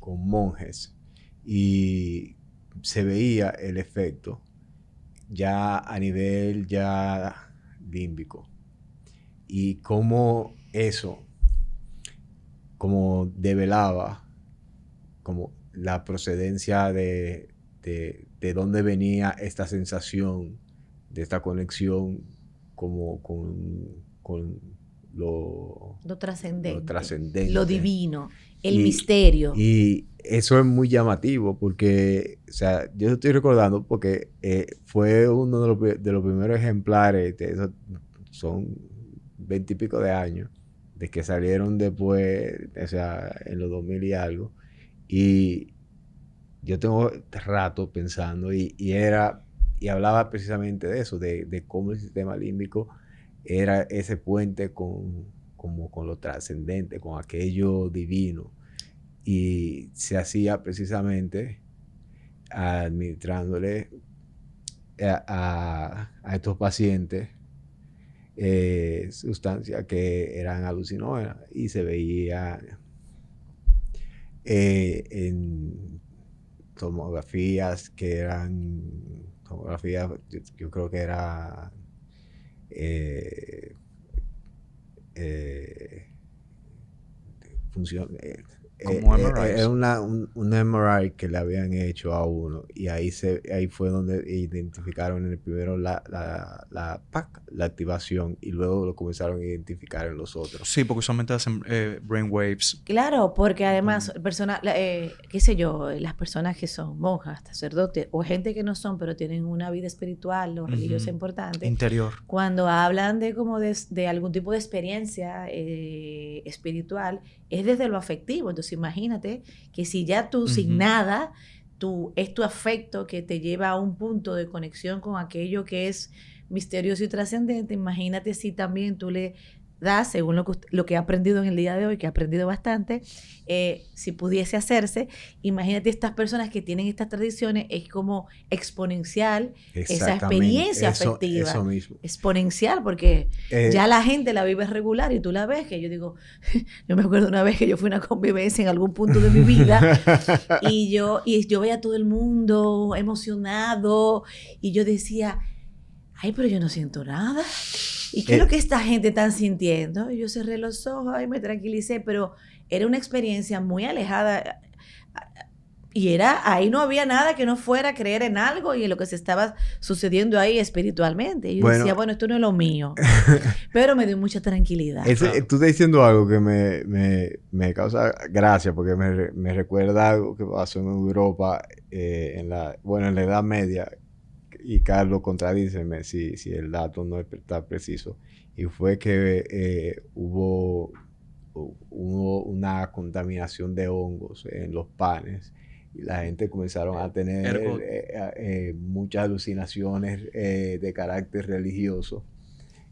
monjes y se veía el efecto ya a nivel ya límbico y cómo eso como develaba como la procedencia de dónde venía esta sensación de esta conexión como con lo trascendente, lo divino, el misterio. Y eso es muy llamativo porque, o sea, yo estoy recordando porque fue uno de los primeros ejemplares, son 20 y pico de años, de que salieron después, o sea, en los 2000 y algo. Y yo tengo rato pensando y hablaba precisamente de eso, de cómo el sistema límbico era ese puente con lo trascendente, con aquello divino. Y se hacía precisamente administrándole a estos pacientes sustancias que eran alucinógenas y se veía en tomografías yo creo que era función como MRIs. Era un MRI que le habían hecho a uno y ahí fue donde identificaron en el primero la activación y luego lo comenzaron a identificar en los otros. Sí, porque usualmente hacen brainwaves. Claro, porque además qué sé yo, las personas que son monjas, sacerdotes o gente que no son pero tienen una vida espiritual o religiosa importante, interior, cuando hablan de algún tipo de experiencia espiritual, es desde lo afectivo. Entonces imagínate que si ya tú sin nada, es tu afecto que te lleva a un punto de conexión con aquello que es misterioso y trascendente, imagínate si también tú le das, según lo que he aprendido en el día de hoy, que he aprendido bastante, si pudiese hacerse, imagínate estas personas que tienen estas tradiciones, es como exponencial esa experiencia afectiva. Eso mismo. Exponencial, porque ya la gente la vive regular y tú la ves, que yo digo, yo me acuerdo una vez que yo fui a una convivencia en algún punto de mi vida y yo veía a todo el mundo emocionado y yo decía, ay, pero yo no siento nada. ¿Y qué es lo que esta gente está sintiendo? Y yo cerré los ojos y me tranquilicé, pero era una experiencia muy alejada. Y ahí no había nada que no fuera creer en algo y en lo que se estaba sucediendo ahí espiritualmente. Y yo decía, bueno, esto no es lo mío. Pero me dio mucha tranquilidad. Tú estás diciendo algo que me causa gracia porque me recuerda algo que pasó en Europa en la Edad Media. Y Carlos, contradíceme si el dato no está preciso. Y fue que hubo una contaminación de hongos en los panes. Y la gente comenzaron a tener muchas alucinaciones de carácter religioso.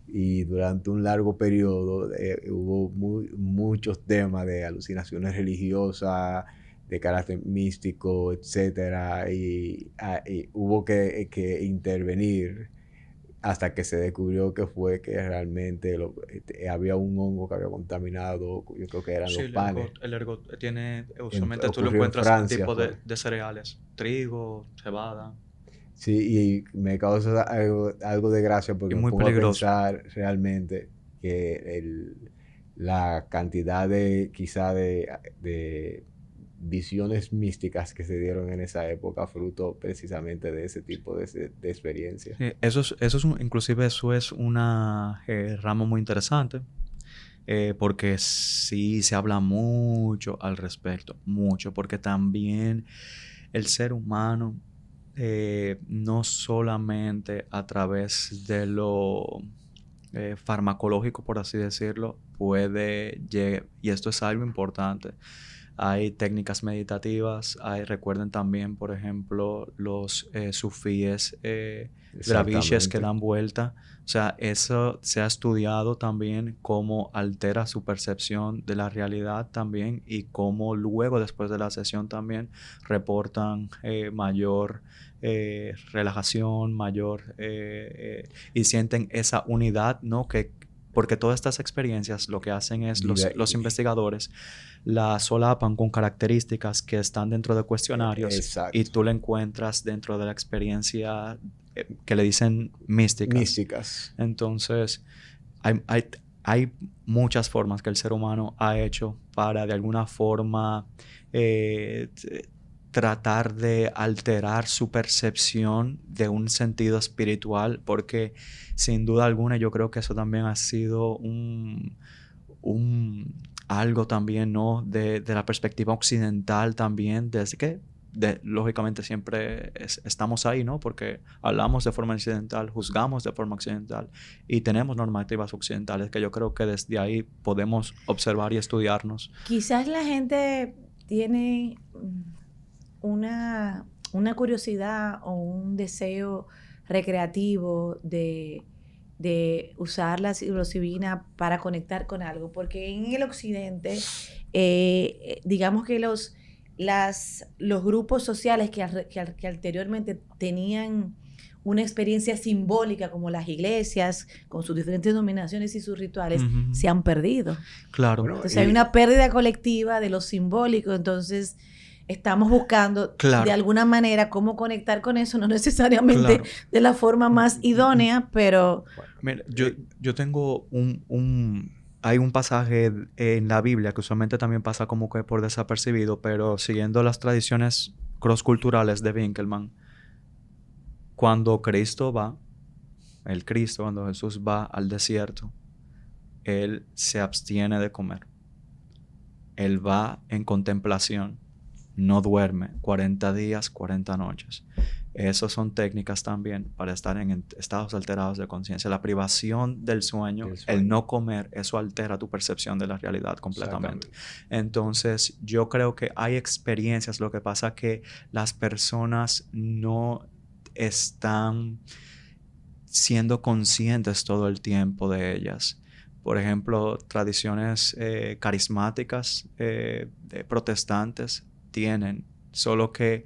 Y durante un largo periodo hubo muchos temas de alucinaciones religiosas, de carácter místico, etcétera, y hubo que intervenir hasta que se descubrió que fue que realmente había un hongo que había contaminado, yo creo que eran Sí, los panes. el ergot tiene, usualmente tú lo Ocurrió en encuentras en Francia, tipo fue. de cereales, trigo, cebada, Sí, y me causa algo de gracia y porque me muy pongo a peligroso. pensar realmente que la cantidad de quizá de visiones místicas que se dieron en esa época, fruto precisamente de ese tipo de experiencia. Sí, inclusive eso es una rama muy interesante, porque sí se habla mucho al respecto, mucho, porque también el ser humano, no solamente a través de lo farmacológico, por así decirlo, y esto es algo importante. Hay técnicas meditativas, recuerden también, por ejemplo, los sufíes draviches que Exactamente. dan vuelta. O sea, eso se ha estudiado también cómo altera su percepción de la realidad también y cómo luego, después de la sesión también, reportan mayor relajación, y sienten esa unidad, ¿no? Porque todas estas experiencias lo que hacen es Vida, los investigadores la solapan con características que están dentro de cuestionarios y exacto. tú la encuentras dentro de la experiencia que le dicen místicas. Místicas. Entonces, hay, hay, hay muchas formas que el ser humano ha hecho para de alguna forma tratar de alterar su percepción de un sentido espiritual, porque sin duda alguna yo creo que eso también ha sido algo también, ¿no? De la perspectiva occidental también, desde que lógicamente siempre estamos ahí, ¿no? Porque hablamos de forma occidental, juzgamos de forma occidental y tenemos normativas occidentales que yo creo que desde ahí podemos observar y estudiarnos. Quizás la gente tiene una curiosidad o un deseo recreativo de usar la psilocibina para conectar con algo, porque en el occidente, digamos que los grupos sociales que anteriormente tenían una experiencia simbólica, como las iglesias, con sus diferentes denominaciones y sus rituales, Ujú. se han perdido. Claro. Bueno, Entonces hay una pérdida colectiva de lo simbólico, entonces estamos buscando de Claro. alguna manera cómo conectar con eso, no necesariamente Claro. de la forma más idónea, pero Mira, yo tengo hay un pasaje en la Biblia que usualmente también pasa como que por desapercibido, pero siguiendo las tradiciones cross-culturales de Winkelmann, cuando cuando Jesús va al desierto, él se abstiene de comer. Él va en contemplación, no duerme 40 días, 40 noches. Esas son técnicas también para estar en estados alterados de conciencia. La privación del sueño, el no comer, eso altera tu percepción de la realidad completamente. Entonces, yo creo que hay experiencias, lo que pasa que las personas no están siendo conscientes todo el tiempo de ellas. Por ejemplo, tradiciones carismáticas protestantes tienen, solo que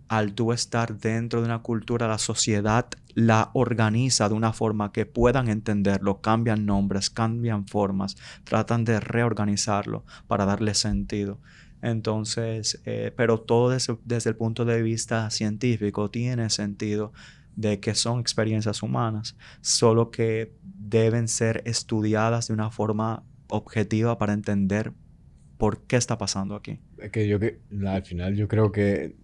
al tú estar dentro de una cultura, la sociedad la organiza de una forma que puedan entenderlo, cambian nombres, cambian formas, tratan de reorganizarlo para darle sentido. Entonces, pero todo desde el punto de vista científico tiene sentido de que son experiencias humanas, solo que deben ser estudiadas de una forma objetiva para entender por qué está pasando aquí. Es que al final yo creo que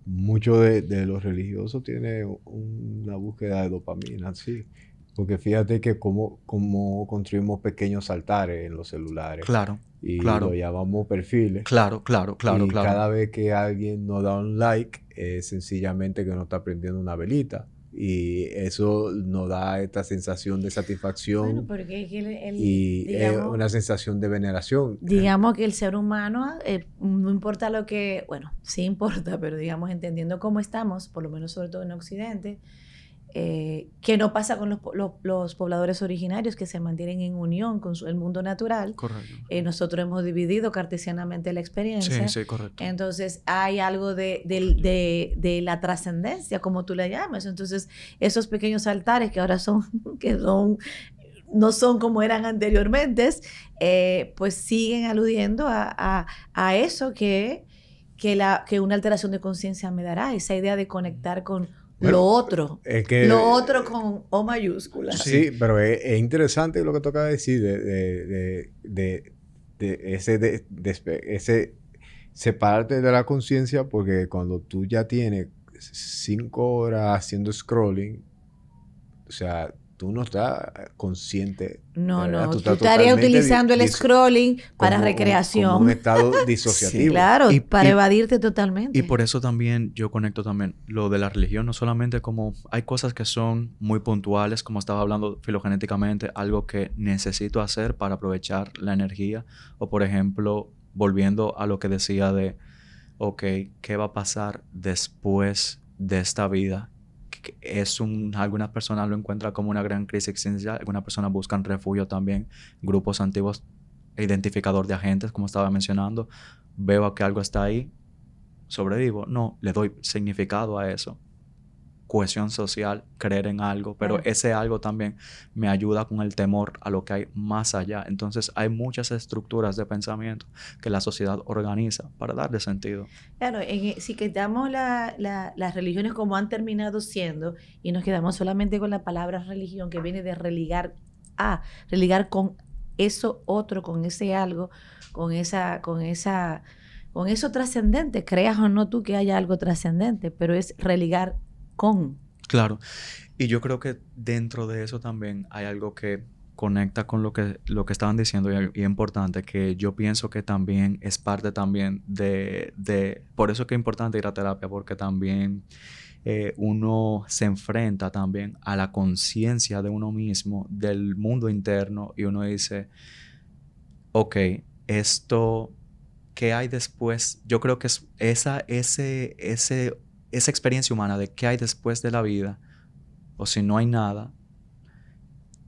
mucho de los religiosos tiene una búsqueda de dopamina, sí. Porque fíjate que como construimos pequeños altares en los celulares Claro, y lo claro, llamamos perfiles. claro. Y cada vez que alguien nos da un like, es sencillamente que nos está prendiendo una velita. Y eso nos da esta sensación de satisfacción. bueno, porque es que y digamos, una sensación de veneración. digamos que el ser humano, no importa lo que, bueno, sí importa, pero digamos, entendiendo cómo estamos, por lo menos sobre todo en Occidente, que no pasa con los pobladores originarios que se mantienen en unión con el mundo natural. Correcto. Nosotros hemos dividido cartesianamente la experiencia. Sí, correcto. Entonces hay algo de la trascendencia, como tú le llamas. Entonces esos pequeños altares que ahora no son como eran anteriormente, pues siguen aludiendo a eso que una alteración de conciencia me dará, esa idea de conectar con lo otro. Es que, lo otro con O mayúscula. Sí, pero es interesante lo que toca decir de ese separarte de la conciencia, porque cuando tú ya tienes 5 horas haciendo scrolling, o sea, tú no estás consciente. No, ¿verdad? tú estarías utilizando el scrolling para como recreación. Como un estado disociativo. Sí, claro, para evadirte totalmente. Y por eso también yo conecto también lo de la religión, no solamente como hay cosas que son muy puntuales, como estaba hablando filogenéticamente, algo que necesito hacer para aprovechar la energía, o por ejemplo, volviendo a lo que decía de, ok, ¿qué va a pasar después de esta vida? Algunas personas lo encuentran como una gran crisis existencial, algunas personas buscan refugio también, grupos antiguos, identificador de agentes, como estaba mencionando, veo que algo está ahí, sobrevivo, no, le doy significado a eso, cohesión social, creer en algo, pero ese algo también me ayuda con el temor a lo que hay más allá. Entonces hay muchas estructuras de pensamiento que la sociedad organiza para darle sentido. Claro, si quitamos las religiones como han terminado siendo y nos quedamos solamente con la palabra religión, que viene de religar con eso otro, con ese algo, con eso trascendente, creas o no tú que haya algo trascendente, pero es religar con. Claro, y yo creo que dentro de eso también hay algo que conecta con lo que estaban diciendo y es importante, que yo pienso que también es parte también por eso que es importante ir a terapia, porque también uno se enfrenta también a la conciencia de uno mismo, del mundo interno, y uno dice, ok, esto, ¿qué hay después? Yo creo que es esa experiencia humana de qué hay después de la vida, o si no hay nada,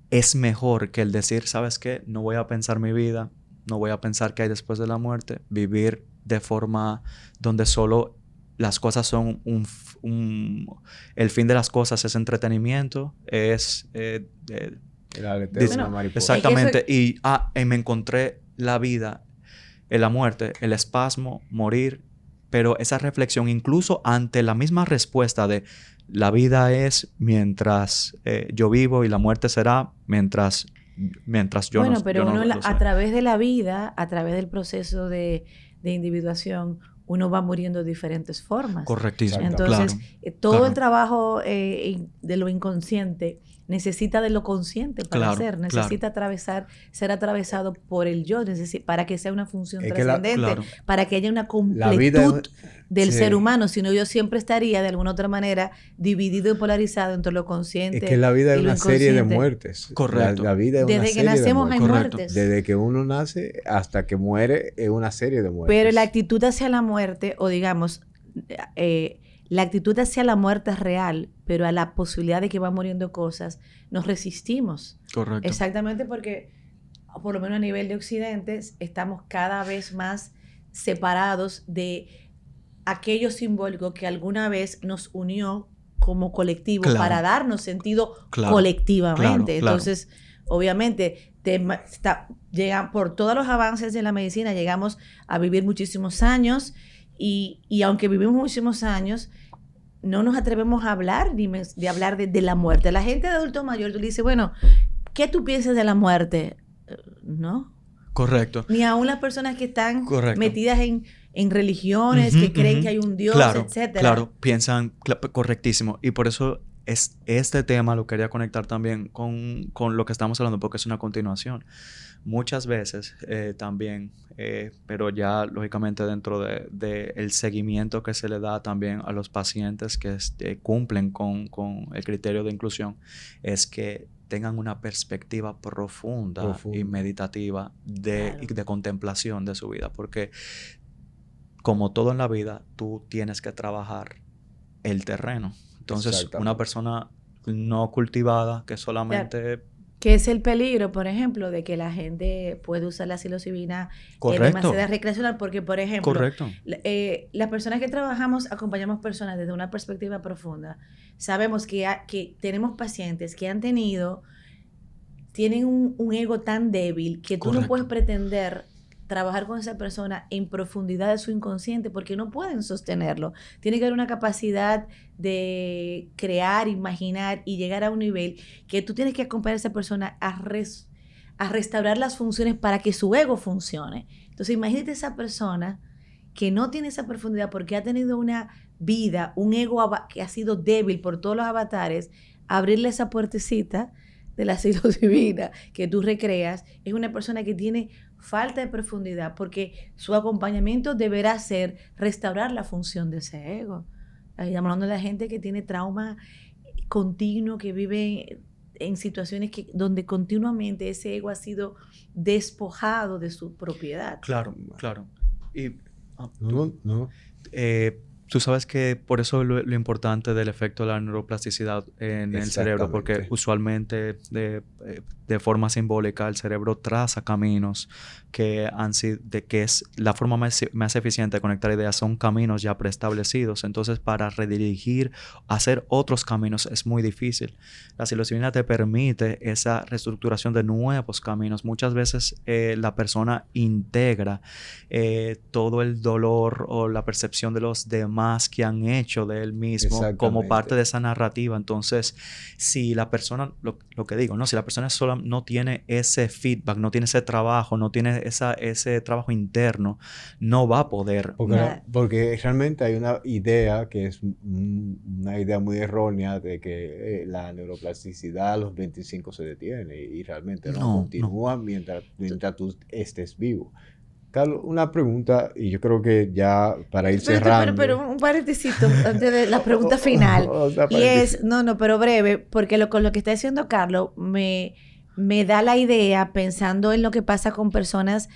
es mejor que el decir, ¿sabes qué? No voy a pensar mi vida, no voy a pensar qué hay después de la muerte, vivir de forma donde solo las cosas son el fin de las cosas es entretenimiento, es... El aleteo de una mariposa. Exactamente, y me encontré la vida, la muerte, el espasmo, morir. Pero esa reflexión, incluso ante la misma respuesta de la vida es mientras yo vivo y la muerte será mientras yo bueno, no. Pero yo uno no a través de la vida, a través del proceso de individuación, uno va muriendo de diferentes formas. Correctísimo. Entonces, claro, todo claro. el trabajo de lo inconsciente necesita de lo consciente para hacer, necesita ser atravesado por el yo, para que sea una función trascendente, para que haya una completud del ser humano, si no yo siempre estaría de alguna otra manera dividido y polarizado entre lo consciente y lo inconsciente. Es que la vida es una serie de muertes. Correcto. La vida es una serie de muertes. Desde que nacemos hay muertes. Desde que uno nace hasta que muere es una serie de muertes. Pero la actitud hacia la muerte, o digamos, la actitud hacia la muerte es real, pero a la posibilidad de que van muriendo cosas, nos resistimos. Correcto. Exactamente porque, por lo menos a nivel de Occidente, estamos cada vez más separados de aquello simbólico que alguna vez nos unió como colectivo para darnos sentido colectivamente. Entonces, obviamente, llegan por todos los avances de la medicina, llegamos a vivir muchísimos años y aunque vivimos muchísimos años, no nos atrevemos a hablar de hablar de la muerte. La gente de adulto mayor, tú le dices, bueno, ¿qué tú piensas de la muerte? ¿No? Correcto. Ni aún las personas que están metidas en religiones, que creen que hay un Dios, etcétera. Claro, piensan correctísimo. Y por eso este tema lo quería conectar también con lo que estamos hablando, porque es una continuación. Muchas veces también, pero ya lógicamente dentro de el seguimiento que se le da también a los pacientes que cumplen con el criterio de inclusión, es que tengan una perspectiva profunda. Y meditativa y de contemplación de su vida, porque como todo en la vida, tú tienes que trabajar el terreno. Entonces, una persona no cultivada, que solamente... Que es el peligro, por ejemplo, de que la gente puede usar la psilocibina demasiado recreacional, porque, por ejemplo, las personas que trabajamos, acompañamos personas desde una perspectiva profunda. Sabemos que tenemos pacientes que tienen un ego tan débil que tú no puedes pretender trabajar con esa persona en profundidad de su inconsciente porque no pueden sostenerlo. Tiene que haber una capacidad de crear, imaginar y llegar a un nivel que tú tienes que acompañar a esa persona a restaurar las funciones para que su ego funcione. Entonces imagínate esa persona que no tiene esa profundidad porque ha tenido una vida, un ego que ha sido débil por todos los avatares, abrirle esa puertecita de la psilocibina que tú recreas, es una persona que tiene falta de profundidad porque su acompañamiento deberá ser restaurar la función de ese ego. Estamos hablando de la gente que tiene trauma continuo, que vive en situaciones donde continuamente ese ego ha sido despojado de su propiedad. Claro. Y No. tú sabes que por eso lo importante del efecto de la neuroplasticidad en el cerebro, porque usualmente de forma simbólica el cerebro traza caminos que es la forma más eficiente de conectar ideas, son caminos ya preestablecidos. Entonces, para redirigir, hacer otros caminos es muy difícil. La psilocibina te permite esa reestructuración de nuevos caminos. Muchas veces la persona integra todo el dolor o la percepción de los demás que han hecho de él mismo como parte de esa narrativa. Entonces, si la persona, lo que digo, ¿no? Si la persona sola no tiene ese feedback, no tiene ese trabajo, no tiene ese trabajo interno, no va a poder. Porque realmente hay una idea que es una idea muy errónea de que la neuroplasticidad a los 25 se detiene y realmente no continúa mientras tú estés vivo. Carlos, una pregunta, y yo creo que ya para ir cerrando... Pero un paréntesis antes de la pregunta final. Y es, pero breve, porque con lo que está diciendo Carlos, me da la idea, pensando en lo que pasa con personas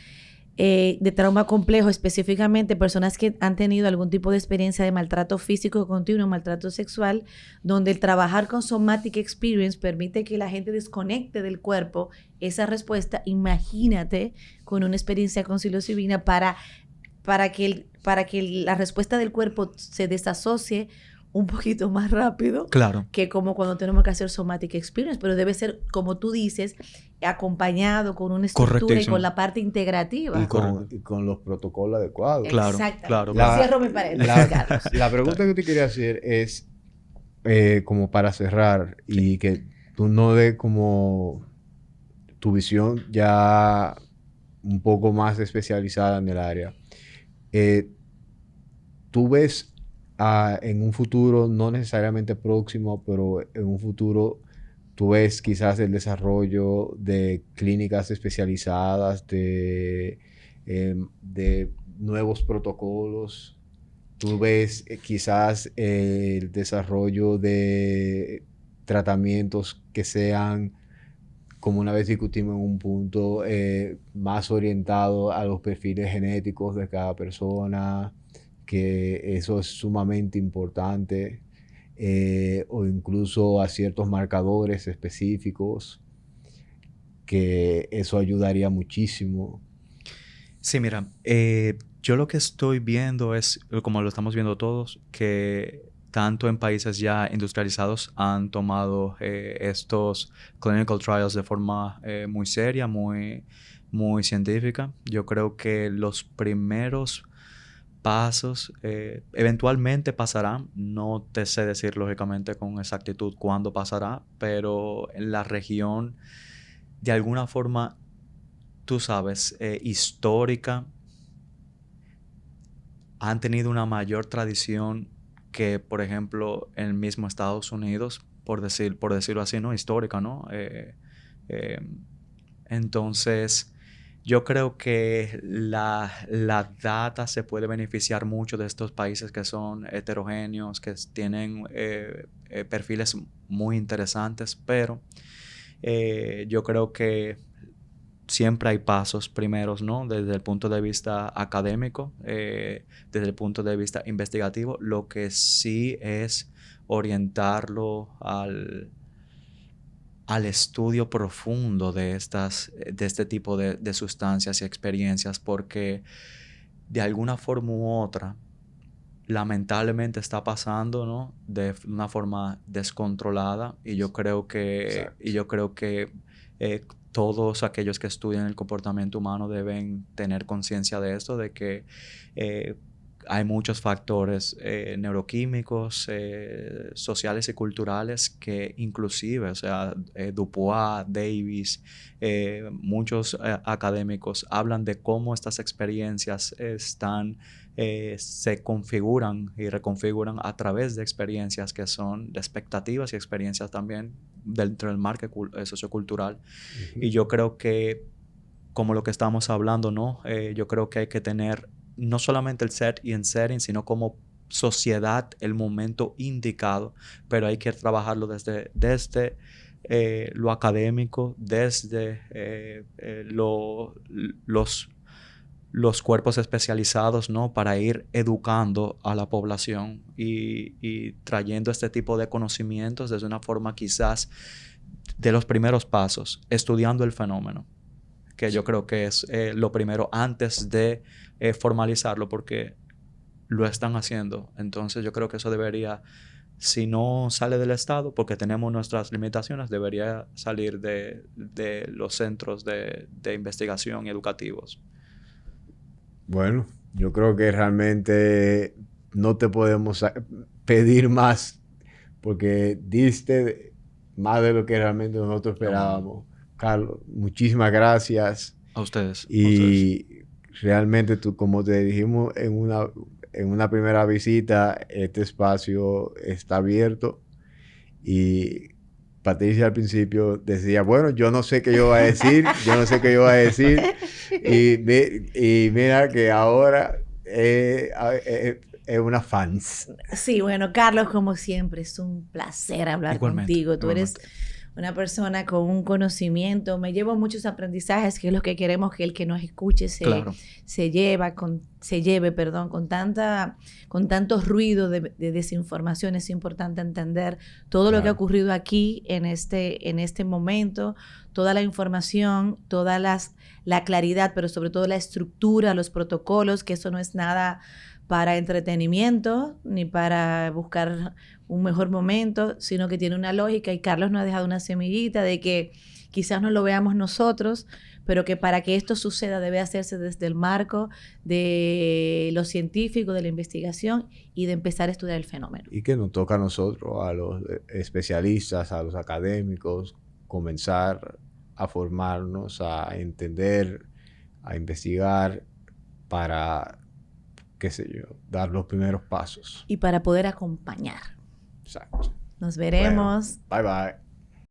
de trauma complejo, específicamente personas que han tenido algún tipo de experiencia de maltrato físico continuo, maltrato sexual, donde el trabajar con Somatic Experience permite que la gente desconecte del cuerpo esa respuesta. Imagínate con una experiencia con psilocibina para que la respuesta del cuerpo se desasocie un poquito más rápido que como cuando tenemos que hacer Somatic Experience, pero debe ser, como tú dices, acompañado con una estructura y con la parte integrativa. Y con los protocolos adecuados. Claro. Cierro mi paréntesis, Carlos. La pregunta que te quería hacer es, como para cerrar, y que tú no des como tu visión ya un poco más especializada en el área. ¿Tú ves en un futuro, no necesariamente próximo, pero en un futuro, tú ves quizás el desarrollo de clínicas especializadas, de nuevos protocolos? ¿Tú ves quizás el desarrollo de tratamientos que sean, como una vez discutimos en un punto, más orientado a los perfiles genéticos de cada persona, que eso es sumamente importante, o incluso a ciertos marcadores específicos, que eso ayudaría muchísimo? Sí, mira, yo lo que estoy viendo es, como lo estamos viendo todos, que tanto en países ya industrializados han tomado estos clinical trials de forma muy seria, muy científica. Yo creo que los primeros pasos eventualmente pasarán. No te sé decir lógicamente con exactitud cuándo pasará, pero en la región, de alguna forma, tú sabes, histórica, han tenido una mayor tradición que, por ejemplo, en el mismo Estados Unidos, por decirlo así, ¿no? Histórica, ¿no? Entonces, yo creo que la data se puede beneficiar mucho de estos países que son heterogéneos, que tienen perfiles muy interesantes, pero yo creo que siempre hay pasos primeros, ¿no? Desde el punto de vista académico, desde el punto de vista investigativo, lo que sí es orientarlo al estudio profundo de este tipo de sustancias y experiencias, porque de alguna forma u otra, lamentablemente está pasando, ¿no? De una forma descontrolada, y yo creo que, todos aquellos que estudian el comportamiento humano deben tener conciencia de esto, de que hay muchos factores neuroquímicos, sociales y culturales que inclusive, o sea, Dupuis, Davis, muchos académicos hablan de cómo estas experiencias se configuran y reconfiguran a través de experiencias que son de expectativas y experiencias también dentro del marco sociocultural. Y yo creo que, como lo que estamos hablando, ¿no? Yo creo que hay que tener no solamente el set y el setting, sino como sociedad el momento indicado, pero hay que trabajarlo desde lo académico, desde los cuerpos especializados, ¿no? Para ir educando a la población y trayendo este tipo de conocimientos desde una forma quizás de los primeros pasos, estudiando el fenómeno, que yo creo que es lo primero antes de formalizarlo, porque lo están haciendo. Entonces yo creo que eso debería, si no sale del Estado, porque tenemos nuestras limitaciones, debería salir de los centros de investigación y educativos. Bueno, yo creo que realmente no te podemos pedir más, porque diste más de lo que realmente nosotros esperábamos. Carlos, muchísimas gracias. A ustedes. Y realmente tú, como te dijimos en una primera visita, este espacio está abierto. Y Patricia al principio decía, bueno, yo no sé qué yo voy a decir, Y mira que ahora es una fans. Sí, bueno, Carlos, como siempre, es un placer hablar contigo. Tú eres una persona con un conocimiento. Me llevo muchos aprendizajes, que es lo que queremos que el que nos escuche se lleve con tanto ruido de desinformación. Es importante entender todo lo que ha ocurrido aquí en este momento, toda la información, toda la claridad, pero sobre todo la estructura, los protocolos, que eso no es nada para entretenimiento ni para buscar un mejor momento, sino que tiene una lógica, y Carlos nos ha dejado una semillita de que quizás no lo veamos nosotros, pero que para que esto suceda debe hacerse desde el marco de lo científico, de la investigación y de empezar a estudiar el fenómeno. Y que nos toca a nosotros, a los especialistas, a los académicos, comenzar a formarnos, a entender, a investigar para, qué sé yo, dar los primeros pasos. Y para poder acompañar. Exacto. Nos veremos. Bueno, bye bye.